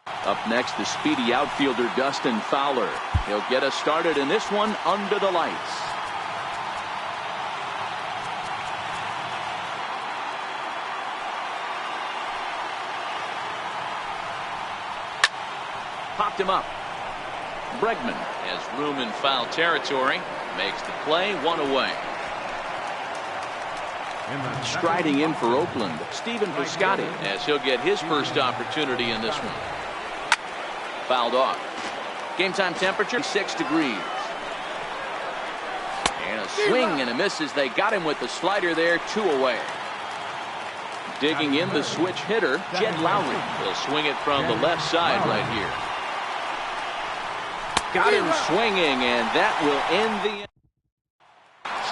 Up next, the speedy outfielder Dustin Fowler. He'll get us started in this one under the lights. Popped him up. Bregman has room in foul territory. Makes the play, one away. Striding in for Oakland, Stephen Piscotty, as he'll get his first opportunity in this one. Fouled off. Game time temperature 6 degrees. And a swing and a miss as they got him with the slider there, 2 away. Digging in the switch hitter, Jed Lowry. He'll swing it from the left side right here. Got him swinging, and that will end the inning.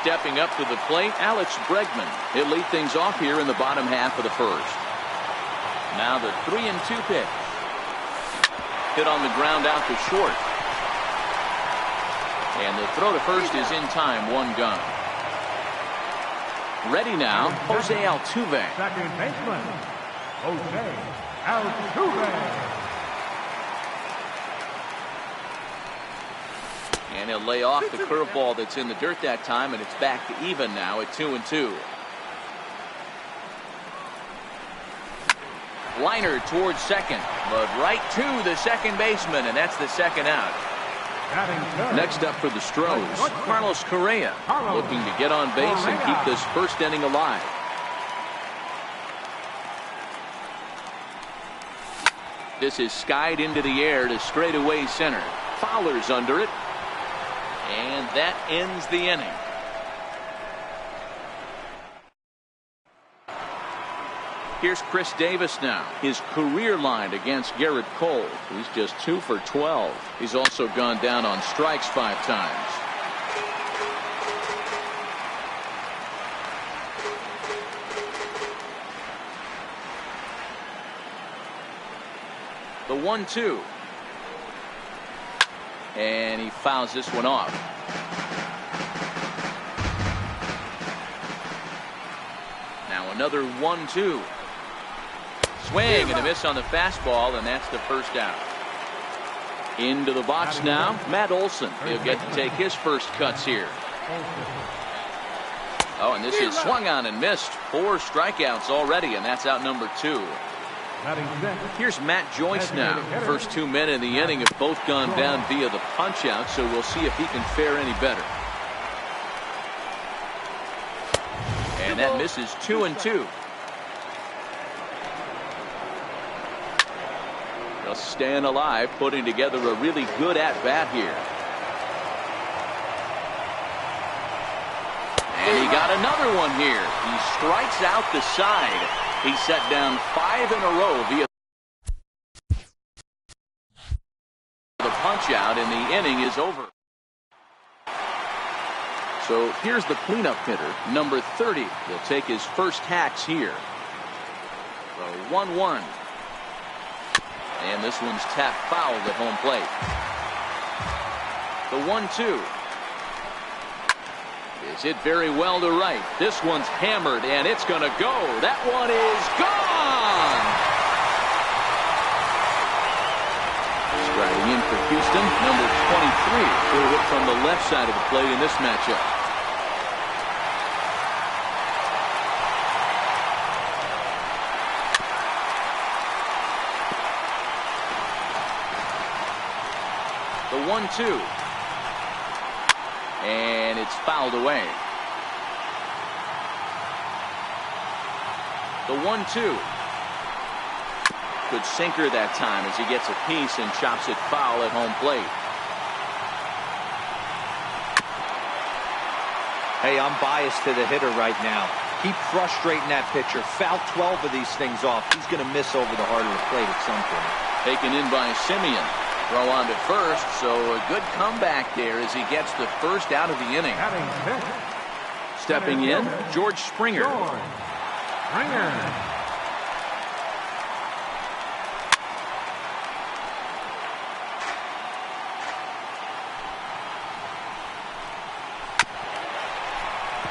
Stepping up to the plate, Alex Bregman. He'll lead things off here in the bottom half of the first. Now the 3-2 pitch. Hit on the ground out to short. And the throw to first is in time, 1 gone. Ready now, Jose Altuve. Second baseman, Jose Altuve. And he'll lay off the curveball that's in the dirt that time, and it's back to even now at 2-2. Liner towards second, but right to the second baseman, and that's the second out. Next up for the Stros, Carlos Correa, looking to get on base and keep this first inning alive. This is skied into the air to straightaway center. Fowler's under it. And that ends the inning. Here's Chris Davis now. His career line against Garrett Cole. He's just 2 for 12. He's also gone down on strikes 5 times. The 1-2. And he fouls this one off. Now another 1-2. Swing and a miss on the fastball, and that's the first out. Into the box now, Matt Olson. He'll get to take his first cuts here. Oh, and this is swung on and missed. 4 strikeouts already, and that's out number 2. Here's Matt Joyce now. First 2 men in the inning have both gone down via the punch out, so we'll see if he can fare any better. And that misses 2-2. Just staying alive, putting together a really good at-bat here. And he got another one here. He strikes out the side. He's set down 5 in a row via the punch out, and the inning is over. So here's the cleanup hitter, number 30. He'll take his first hacks here. The 1-1. And this one's tapped foul at home plate. The 1-2. Is hit very well to right. This one's hammered, and it's going to go. That one is gone. Striding in for Houston, number 23. He'll hit from the left side of the plate in this matchup. The 1-2. And it's fouled away. The 1-2. Good sinker that time as he gets a piece and chops it foul at home plate. Hey, I'm biased to the hitter right now. Keep frustrating that pitcher. Foul 12 of these things off. He's going to miss over the heart of the plate at some point. Taken in by Simeon. Throw on to first, so a good comeback there as he gets the first out of the inning. Stepping in, George Springer.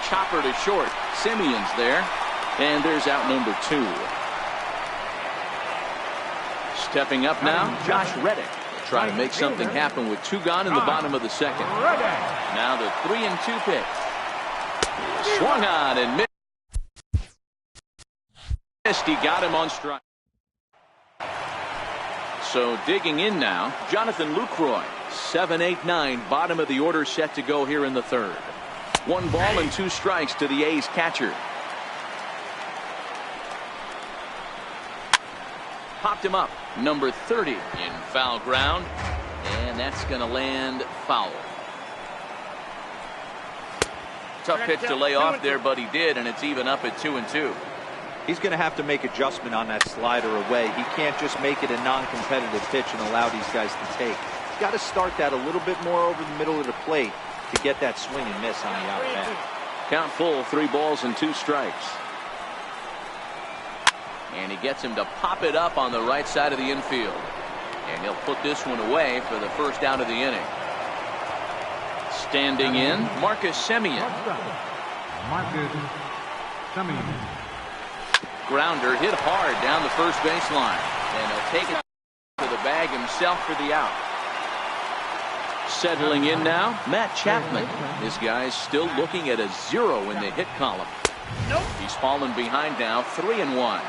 chopper to short. Simeon's there, and there's out number 2. Stepping up now, Josh Reddick. Try to make something happen with 2 gone in the bottom of the second. Now the 3-2 pitch. Swung on and missed. He got him on strike. So digging in now, Jonathan Lucroy. 7-8-9, bottom of the order set to go here in the third. 1 ball and 2 strikes to the A's catcher. Popped him up. Number 30 in foul ground, and that's going to land foul. Tough pitch to lay off there, but he did, and it's even up at 2-2. He's going to have to make adjustment on that slider away. He can't just make it a non-competitive pitch and allow these guys to take. He's got to start that a little bit more over the middle of the plate to get that swing and miss on the out bat. Count full, 3 balls and 2 strikes. And he gets him to pop it up on the right side of the infield. And he'll put this one away for the first out of the inning. Standing in, Marcus Semien. Marcus Semien. Grounder hit hard down the first baseline. And he'll take it to the bag himself for the out. Settling in now, Matt Chapman. This guy's still looking at a 0 in the hit column. He's fallen behind now, 3-1.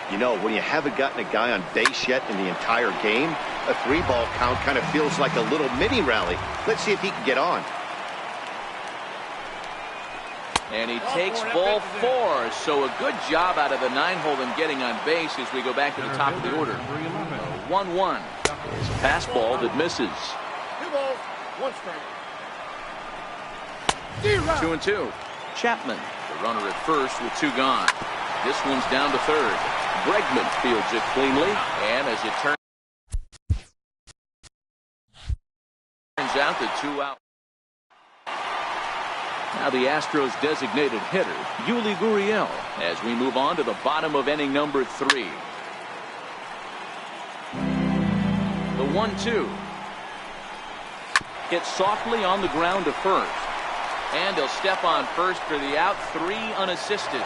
You know, when you haven't gotten a guy on base yet in the entire game, a 3-ball count kind of feels like a little mini rally. Let's see if he can get on. And he takes ball 4. So a good job out of the 9-hole in getting on base as we go back to the top of the order. 1-1 is a fastball that misses. 2 balls, 1 strike. 2-2. Chapman, the runner at first with 2 gone. This one's down to third. Bregman fields it cleanly, and as it turns out, the 2 out. Now the Astros designated hitter, Yuli Gurriel, as we move on to the bottom of inning number 3. The 1-2. Hit softly on the ground to first. And he'll step on first for the out, 3 unassisted.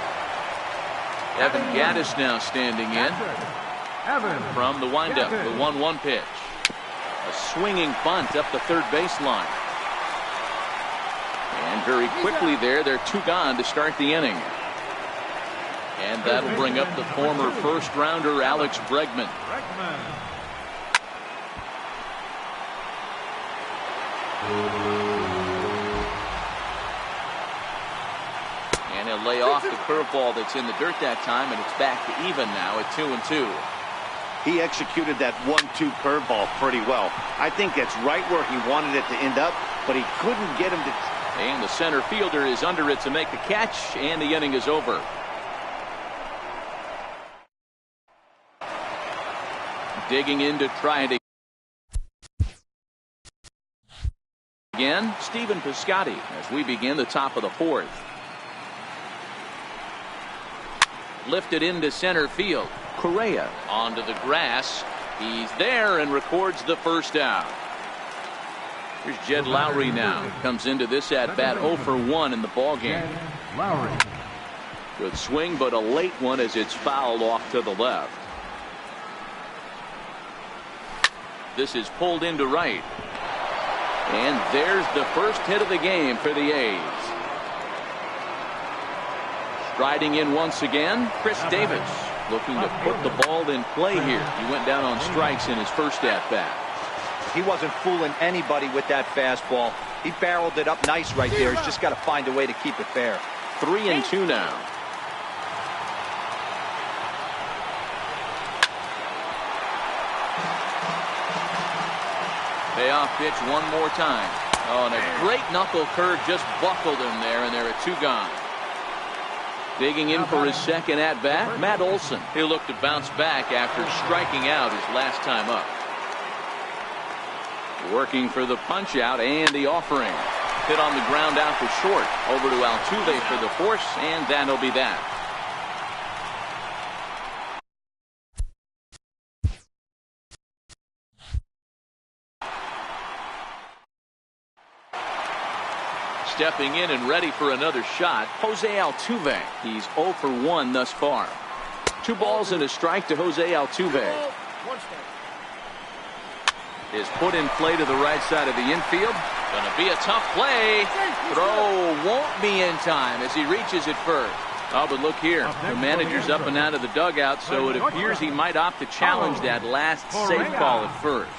Evan Gattis now standing in from the windup, the 1-1 pitch. A swinging bunt up the third baseline. And very quickly there, they're 2 gone to start the inning. And that'll bring up the former first-rounder Alex Bregman. And he'll lay off the curveball that's in the dirt that time, and it's back to even now at 2-2. He executed that 1-2 curveball pretty well. I think that's right where he wanted it to end up, but he couldn't get him to. And the center fielder is under it to make the catch, and the inning is over. Digging in to try it again, Stephen Piscotty, as we begin the top of the 4th. Lifted into center field. Correa onto the grass. He's there and records the first out. Here's Jed Lowry now. Comes into this at bat 0 for 1 in the ballgame. Lowry. Good swing, but a late one as it's fouled off to the left. This is pulled into right. And there's the first hit of the game for the A's. Striding in once again, Chris Davis, looking to put the ball in play here. He went down on strikes in his first at-bat. He wasn't fooling anybody with that fastball. He barreled it up nice right there. He's just got to find a way to keep it fair. 3-2 now. Payoff pitch one more time. Oh, and a great knuckle curve just buckled him there, and there are 2 gone. Digging in for his second at-bat, Matt Olson. He'll look to bounce back after striking out his last time up. Working for the punch-out and the offering. Hit on the ground out to short. Over to Altuve for the force, and that'll be that. Stepping in and ready for another shot, Jose Altuve. He's 0 for 1 thus far. 2 balls and a strike to Jose Altuve. Is put in play to the right side of the infield. Going to be a tough play. Throw won't be in time as he reaches it first. Oh, but look here. The manager's up and out of the dugout, so it appears he might opt to challenge that last safe call at first.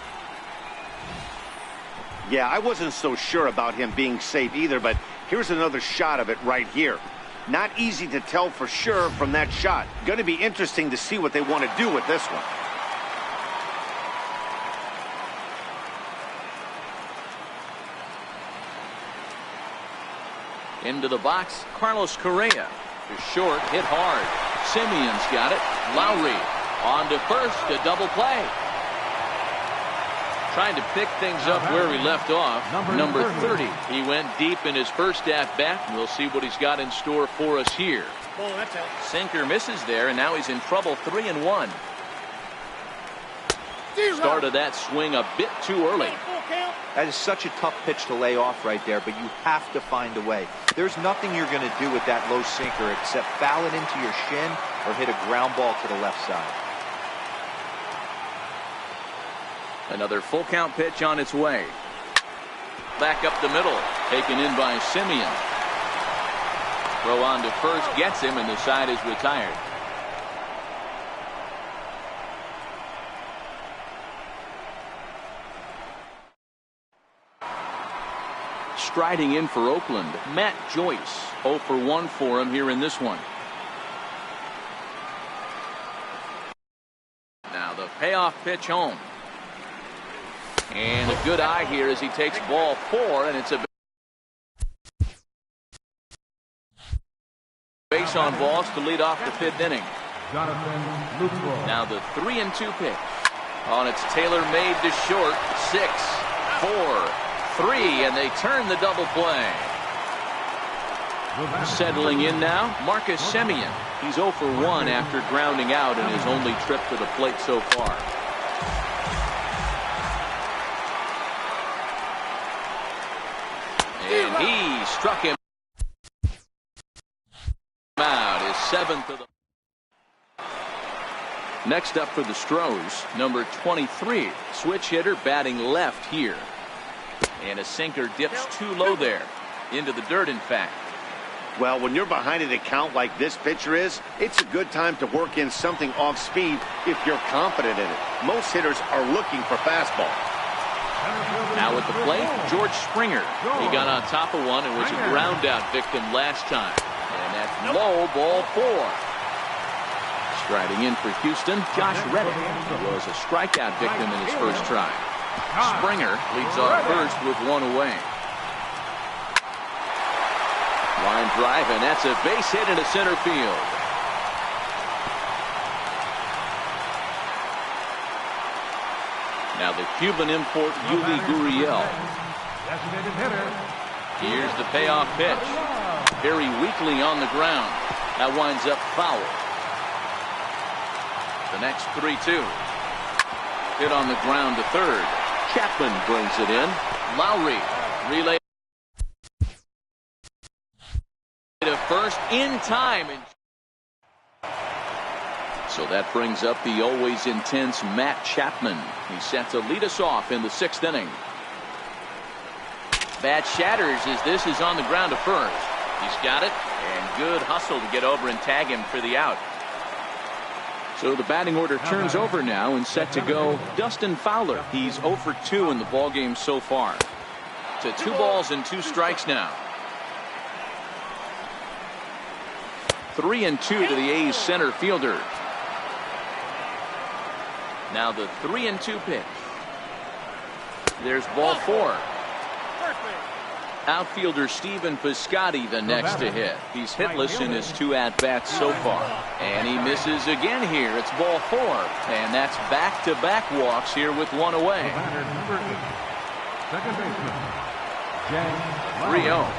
Yeah, I wasn't so sure about him being safe either, but here's another shot of it right here. Not easy to tell for sure from that shot. Going to be interesting to see what they want to do with this one. Into the box, Carlos Correa. To short, hit hard. Simeon's got it. Lowry on to first, a double play. Trying to pick things up where he left off. Number 30. He went deep in his first at-bat. We'll see what he's got in store for us here. Sinker misses there, and now he's in trouble. 3-1. Started that swing a bit too early. That is such a tough pitch to lay off right there, but you have to find a way. There's nothing you're going to do with that low sinker except foul it into your shin or hit a ground ball to the left side. Another full count pitch on its way. Back up the middle, taken in by Simeon. Throw on to first, gets him, and the side is retired. Striding in for Oakland, Matt Joyce. 0 for 1 for him here in this one. Now the payoff pitch home. And a good eye here as he takes ball 4, and it's a base on balls to lead off the 5th inning. Now the 3-2 pitch. On its tailor-made to short. 6, 4, 3, and they turn the double play. Settling in now, Marcus Semien. He's 0 for 1 after grounding out in his only trip to the plate so far. And he struck him out. His 7th of the. Next up for the Stros, number 23, switch hitter batting left here. And a sinker dips too low there. Into the dirt, in fact. Well, when you're behind an account like this pitcher is, it's a good time to work in something off speed if you're confident in it. Most hitters are looking for fastball. Now at the plate, George Springer. He got on top of one and was a ground out victim last time. And that's low, ball 4. Striding in for Houston, Josh Reddick, who was a strikeout victim in his first try. Springer leads off first with 1 away. Line drive, and that's a base hit into center field. Now the Cuban import, Yuli Gurriel. Here's the payoff pitch. Very weakly on the ground. That winds up foul. The next 3-2. Hit on the ground to third. Chapman brings it in. Lowry relay to first in time. So that brings up the always intense Matt Chapman. He's set to lead us off in the 6th inning. Bat shatters as this is on the ground to first. He's got it, and good hustle to get over and tag him for the out. So the batting order turns over now, and set to go Dustin Fowler. He's 0 for 2 in the ballgame so far. To 2 balls and 2 strikes now. 3-2 to the A's center fielder. Now the 3-2 pitch. There's ball 4. Outfielder Stephen Piscotty the next to hit. He's hitless in his 2 at-bats so far. And he misses again here. It's ball 4. And that's back-to-back walks here with 1 away. 3-0.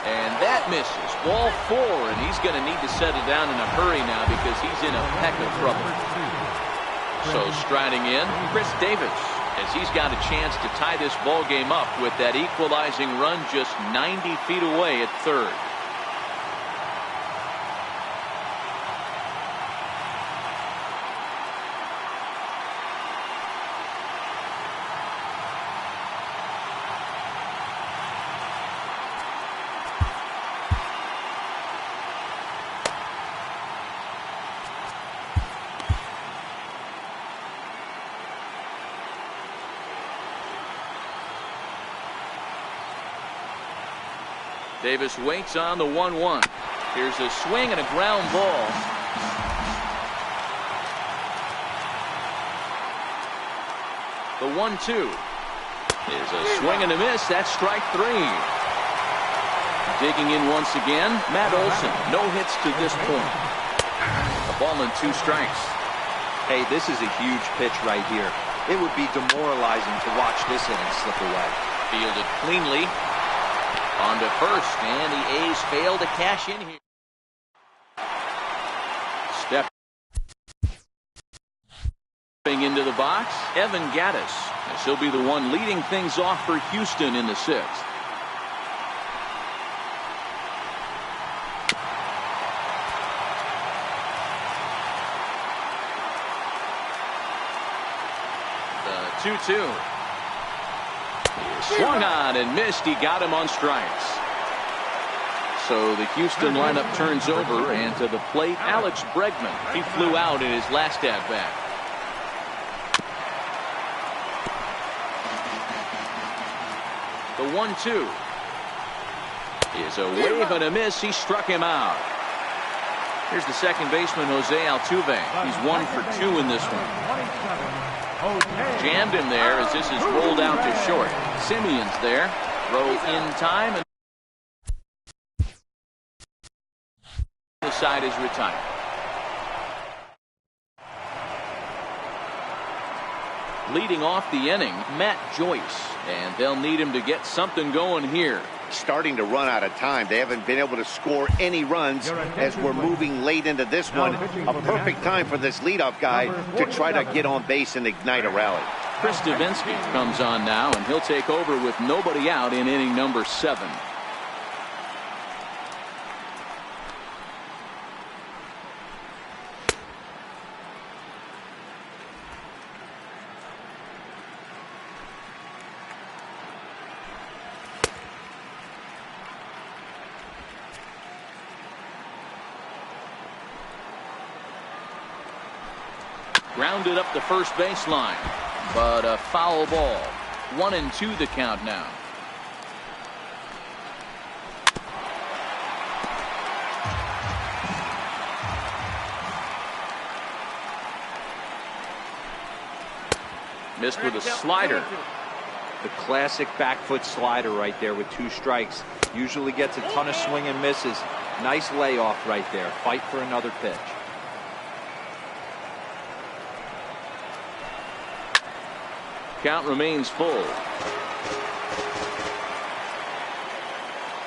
And that misses. Ball 4. And he's going to need to settle down in a hurry now because he's in a peck of trouble. So striding in, Chris Davis. as he's got a chance to tie this ball game up with that equalizing run just 90 feet away at third. Davis waits on the 1-1. Here's a swing and a ground ball. The 1-2 is a swing and a miss. That's strike three. Digging in once again, Matt Olson. No hits to this point. A ball and 2 strikes. Hey, this is a huge pitch right here. It would be demoralizing to watch this inning slip away. Fielded cleanly. On to first, and the A's fail to cash in here. Stepping into the box, Evan Gattis. As he'll be the one leading things off for Houston in the 6th. The 2-2. Swung on and missed. He got him on strikes. So the Houston lineup turns over, and to the plate, Alex Bregman. He flew out in his last at-bat. The 1-2 is a wave and a miss. He struck him out. Here's the second baseman, Jose Altuve. He's 1 for 2 in this one. Jammed him there as this is rolled out to short. Simeon's there. Throw in time, and the side is retired. Leading off the inning, Matt Joyce, and they'll need him to get something going here. Starting to run out of time. They haven't been able to score any runs as we're moving late into this one. A perfect time for this leadoff guy to try to get on base and ignite a rally. Chris Davinsky comes on now, and he'll take over with nobody out in inning number 7. Grounded up the first baseline, but a foul ball. 1-2 the count now. Missed with a slider. The classic back foot slider right there with 2 strikes. Usually gets a ton of swing and misses. Nice layoff right there. Fight for another pitch. Count remains full.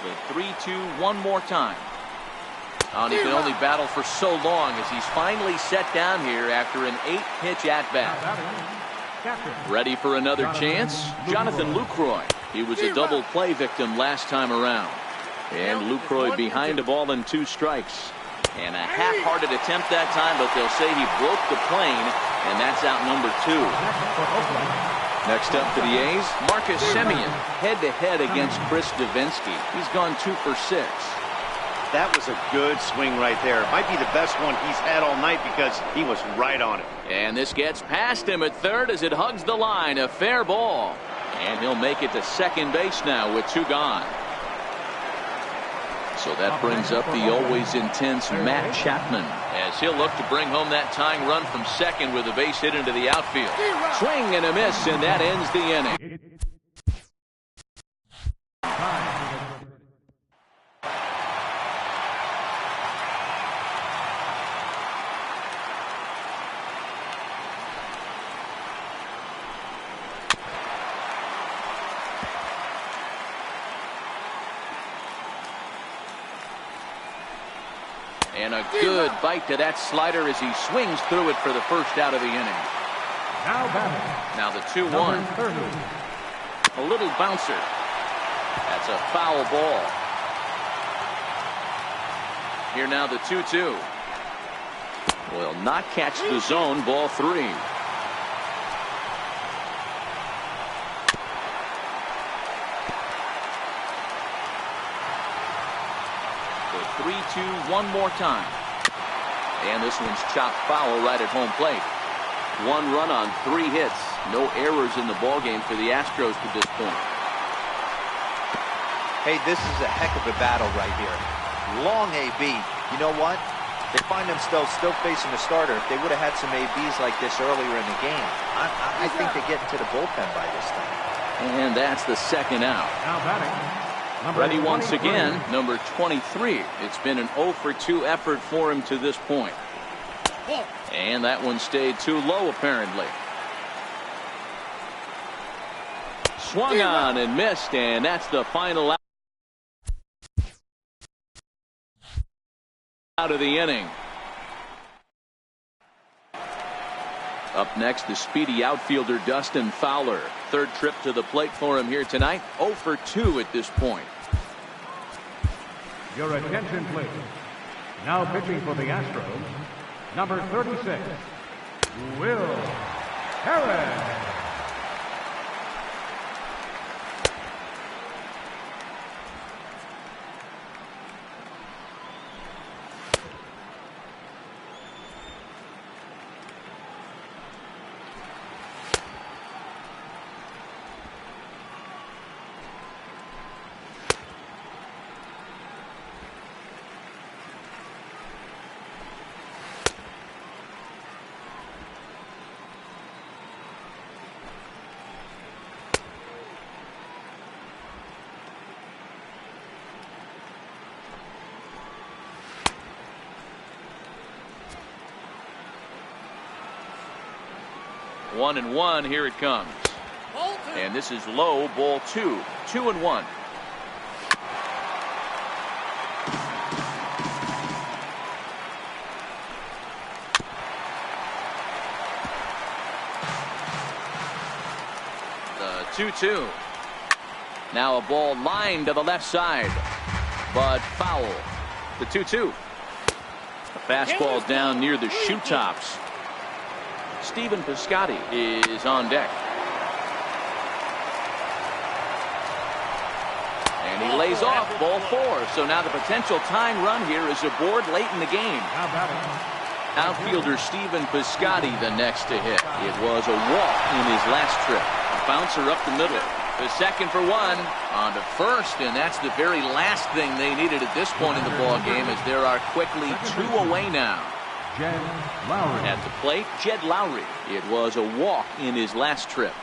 The 3-2 one more time. And he can only battle for so long as he's finally set down here after an 8-pitch at-bat. Ready for another chance? Jonathan Lucroy. He was a double play victim last time around. And Lucroy behind a ball and 2 strikes. And a half-hearted attempt that time, but they'll say he broke the plane, and that's out number 2. Next up for the A's, Marcus Semien, head-to-head against Chris Davinsky. He's gone 2 for 6. That was a good swing right there. Might be the best one he's had all night because he was right on it. And this gets past him at third as it hugs the line. A fair ball. And he'll make it to second base now with 2 gone. So that brings up the always intense Matt Chapman as he'll look to bring home that tying run from second with a base hit into the outfield. Swing and a miss, and that ends the inning. And a good bite to that slider as he swings through it for the first out of the inning. Now batting. Now the 2-1. Number 30. A little bouncer. That's a foul ball. Here now the 2-2. Will not catch the zone. Ball 3. The 3-2 one more time. And this one's chopped foul right at home plate. 1 run on 3 hits. No errors in the ballgame for the Astros to this point. Hey, this is a heck of a battle right here. Long AB. You know what? They find themselves still facing the starter. If they would have had some ABs like this earlier in the game, I think they get into the bullpen by this thing. And that's the second out. Now batting. Number Ready once 23. again, number 23. It's been an 0 for 2 effort for him to this point. And that one stayed too low, apparently. Swung on and missed, and that's the final out of the inning. Up next, the speedy outfielder Dustin Fowler. Third trip to the plate for him here tonight. 0 for 2 at this point. Your attention, please. Now pitching for the Astros, number 36, Will Harris. One and one, here it comes. And this is low, ball 2. 2-1. The 2-2. Now a ball lined to the left side, but foul. The 2-2. A fastball down near the shoe tops. Stephen Piscotty is on deck. And he lays off, ball 4. So now the potential tying run here is aboard late in the game. Outfielder Stephen Piscotty the next to hit. It was a walk in his last trip. A bouncer up the middle. The second for 1 on to first, and that's the very last thing they needed at this point in the ball game, as there are quickly 2 away now. Jed Lowry. At the plate, Jed Lowry. It was a walk in his last trip.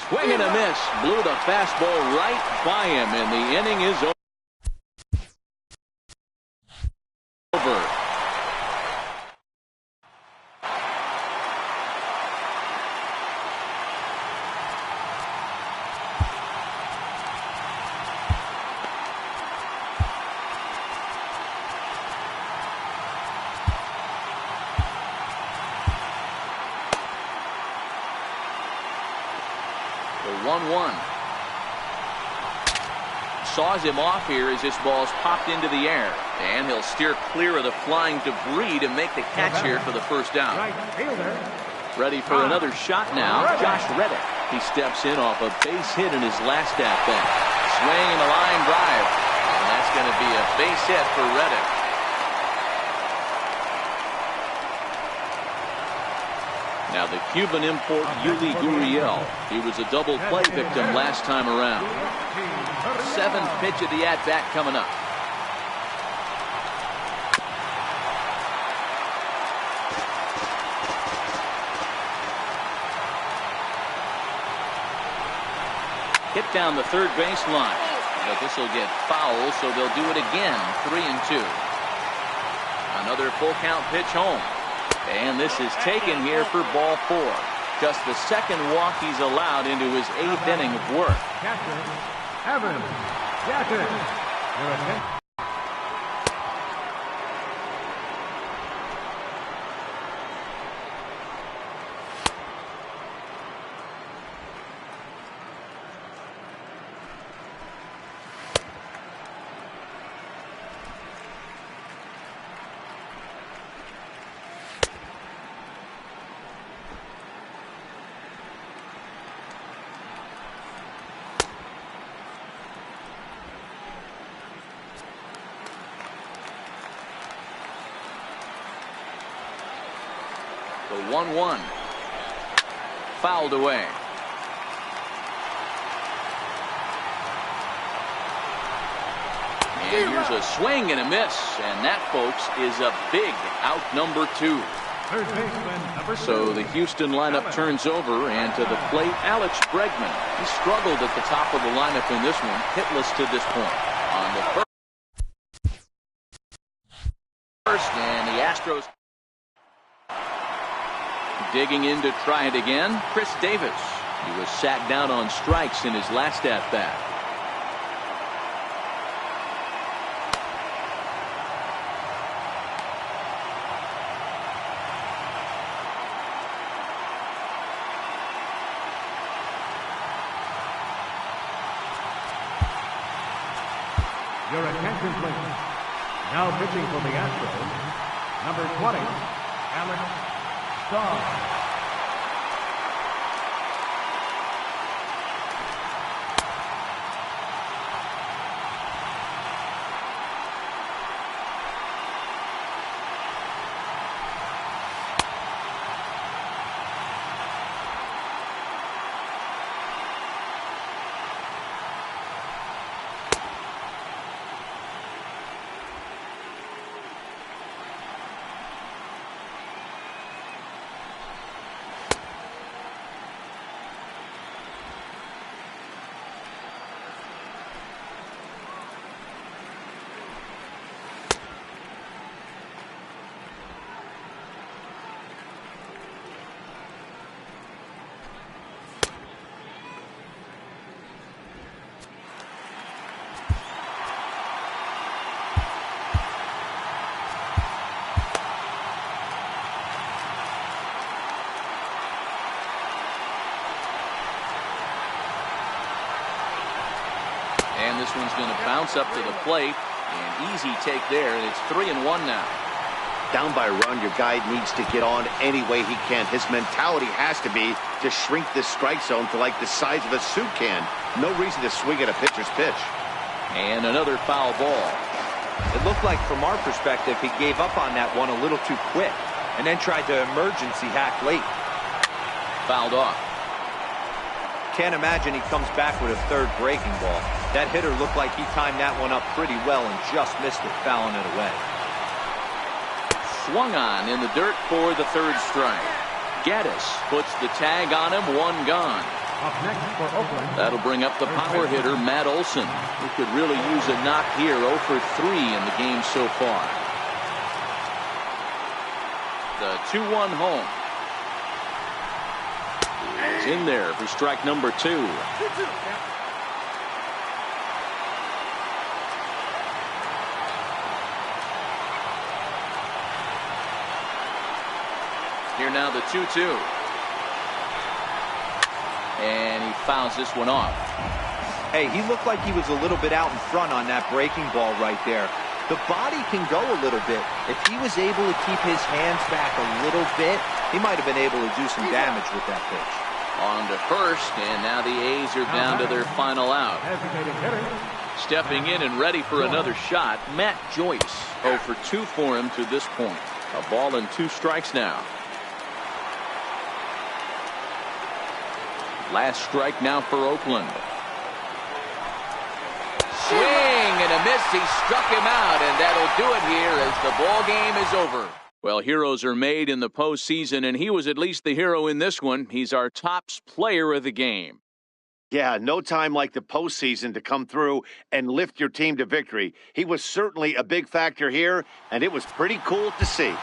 Swing and a miss. Blew the fastball right by him, and the inning is over. The 1-1. Saws him off here as this ball's popped into the air. And he'll steer clear of the flying debris to make the catch here for the first down. Right fielder. Ready for another shot now, Josh Reddick. He steps in off a base hit in his last at-bat. Swing and a line drive. And that's going to be a base hit for Reddick. Now the Cuban import Yuli Gurriel. He was a double play victim last time around. 7th pitch of the at-bat coming up. Hit down the third base line. But this will get foul, so they'll do it again. 3-2. Another full count pitch home. And this is taken here for ball 4. Just the second walk he's allowed into his 8th inning of work. Catcher, Evan Gatton. Your attention. 1-1. Fouled away. And here's a swing and a miss. And that, folks, is a big out number 2. Third baseman, number 2. So the Houston lineup turns over, and to the plate, Alex Bregman. He struggled at the top of the lineup in this one, hitless to this point. On the first, and the Astros digging in to try it again. Chris Davis. He was sat down on strikes in his last at-bat. Your attention, please. Now pitching for the Astros, number 20, Alex Starr. And this one's going to bounce up to the plate. An easy take there, and it's 3-1 now. Down by a run, your guy needs to get on any way he can. His mentality has to be to shrink this strike zone to like the size of a soup can. No reason to swing at a pitcher's pitch. And another foul ball. It looked like, from our perspective, he gave up on that one a little too quick and then tried to emergency hack late. Fouled off. Can't imagine he comes back with a third breaking ball. That hitter looked like he timed that one up pretty well and just missed it, fouling it away. Swung on in the dirt for the third strike. Gaddis puts the tag on him, one gone. Up next for Oakland. That'll bring up the power hitter, Matt Olson, who could really use a knock here. 0 for 3 in the game so far. The 2-1 home. It's in there for strike number 2. Here now the 2-2. And he fouls this one off. Hey, he looked like he was a little bit out in front on that breaking ball right there. The body can go a little bit. If he was able to keep his hands back a little bit, he might have been able to do some damage with that pitch. On to first, and now the A's are down to their final out. Stepping in and ready for another shot, Matt Joyce. 0 for 2 for him to this point. A ball and 2 strikes now. Last strike now for Oakland. Swing and a miss. He struck him out, and that'll do it here as the ball game is over. Well, heroes are made in the postseason, and he was at least the hero in this one. He's our top player of the game. Yeah, no time like the postseason to come through and lift your team to victory. He was certainly a big factor here, and it was pretty cool to see.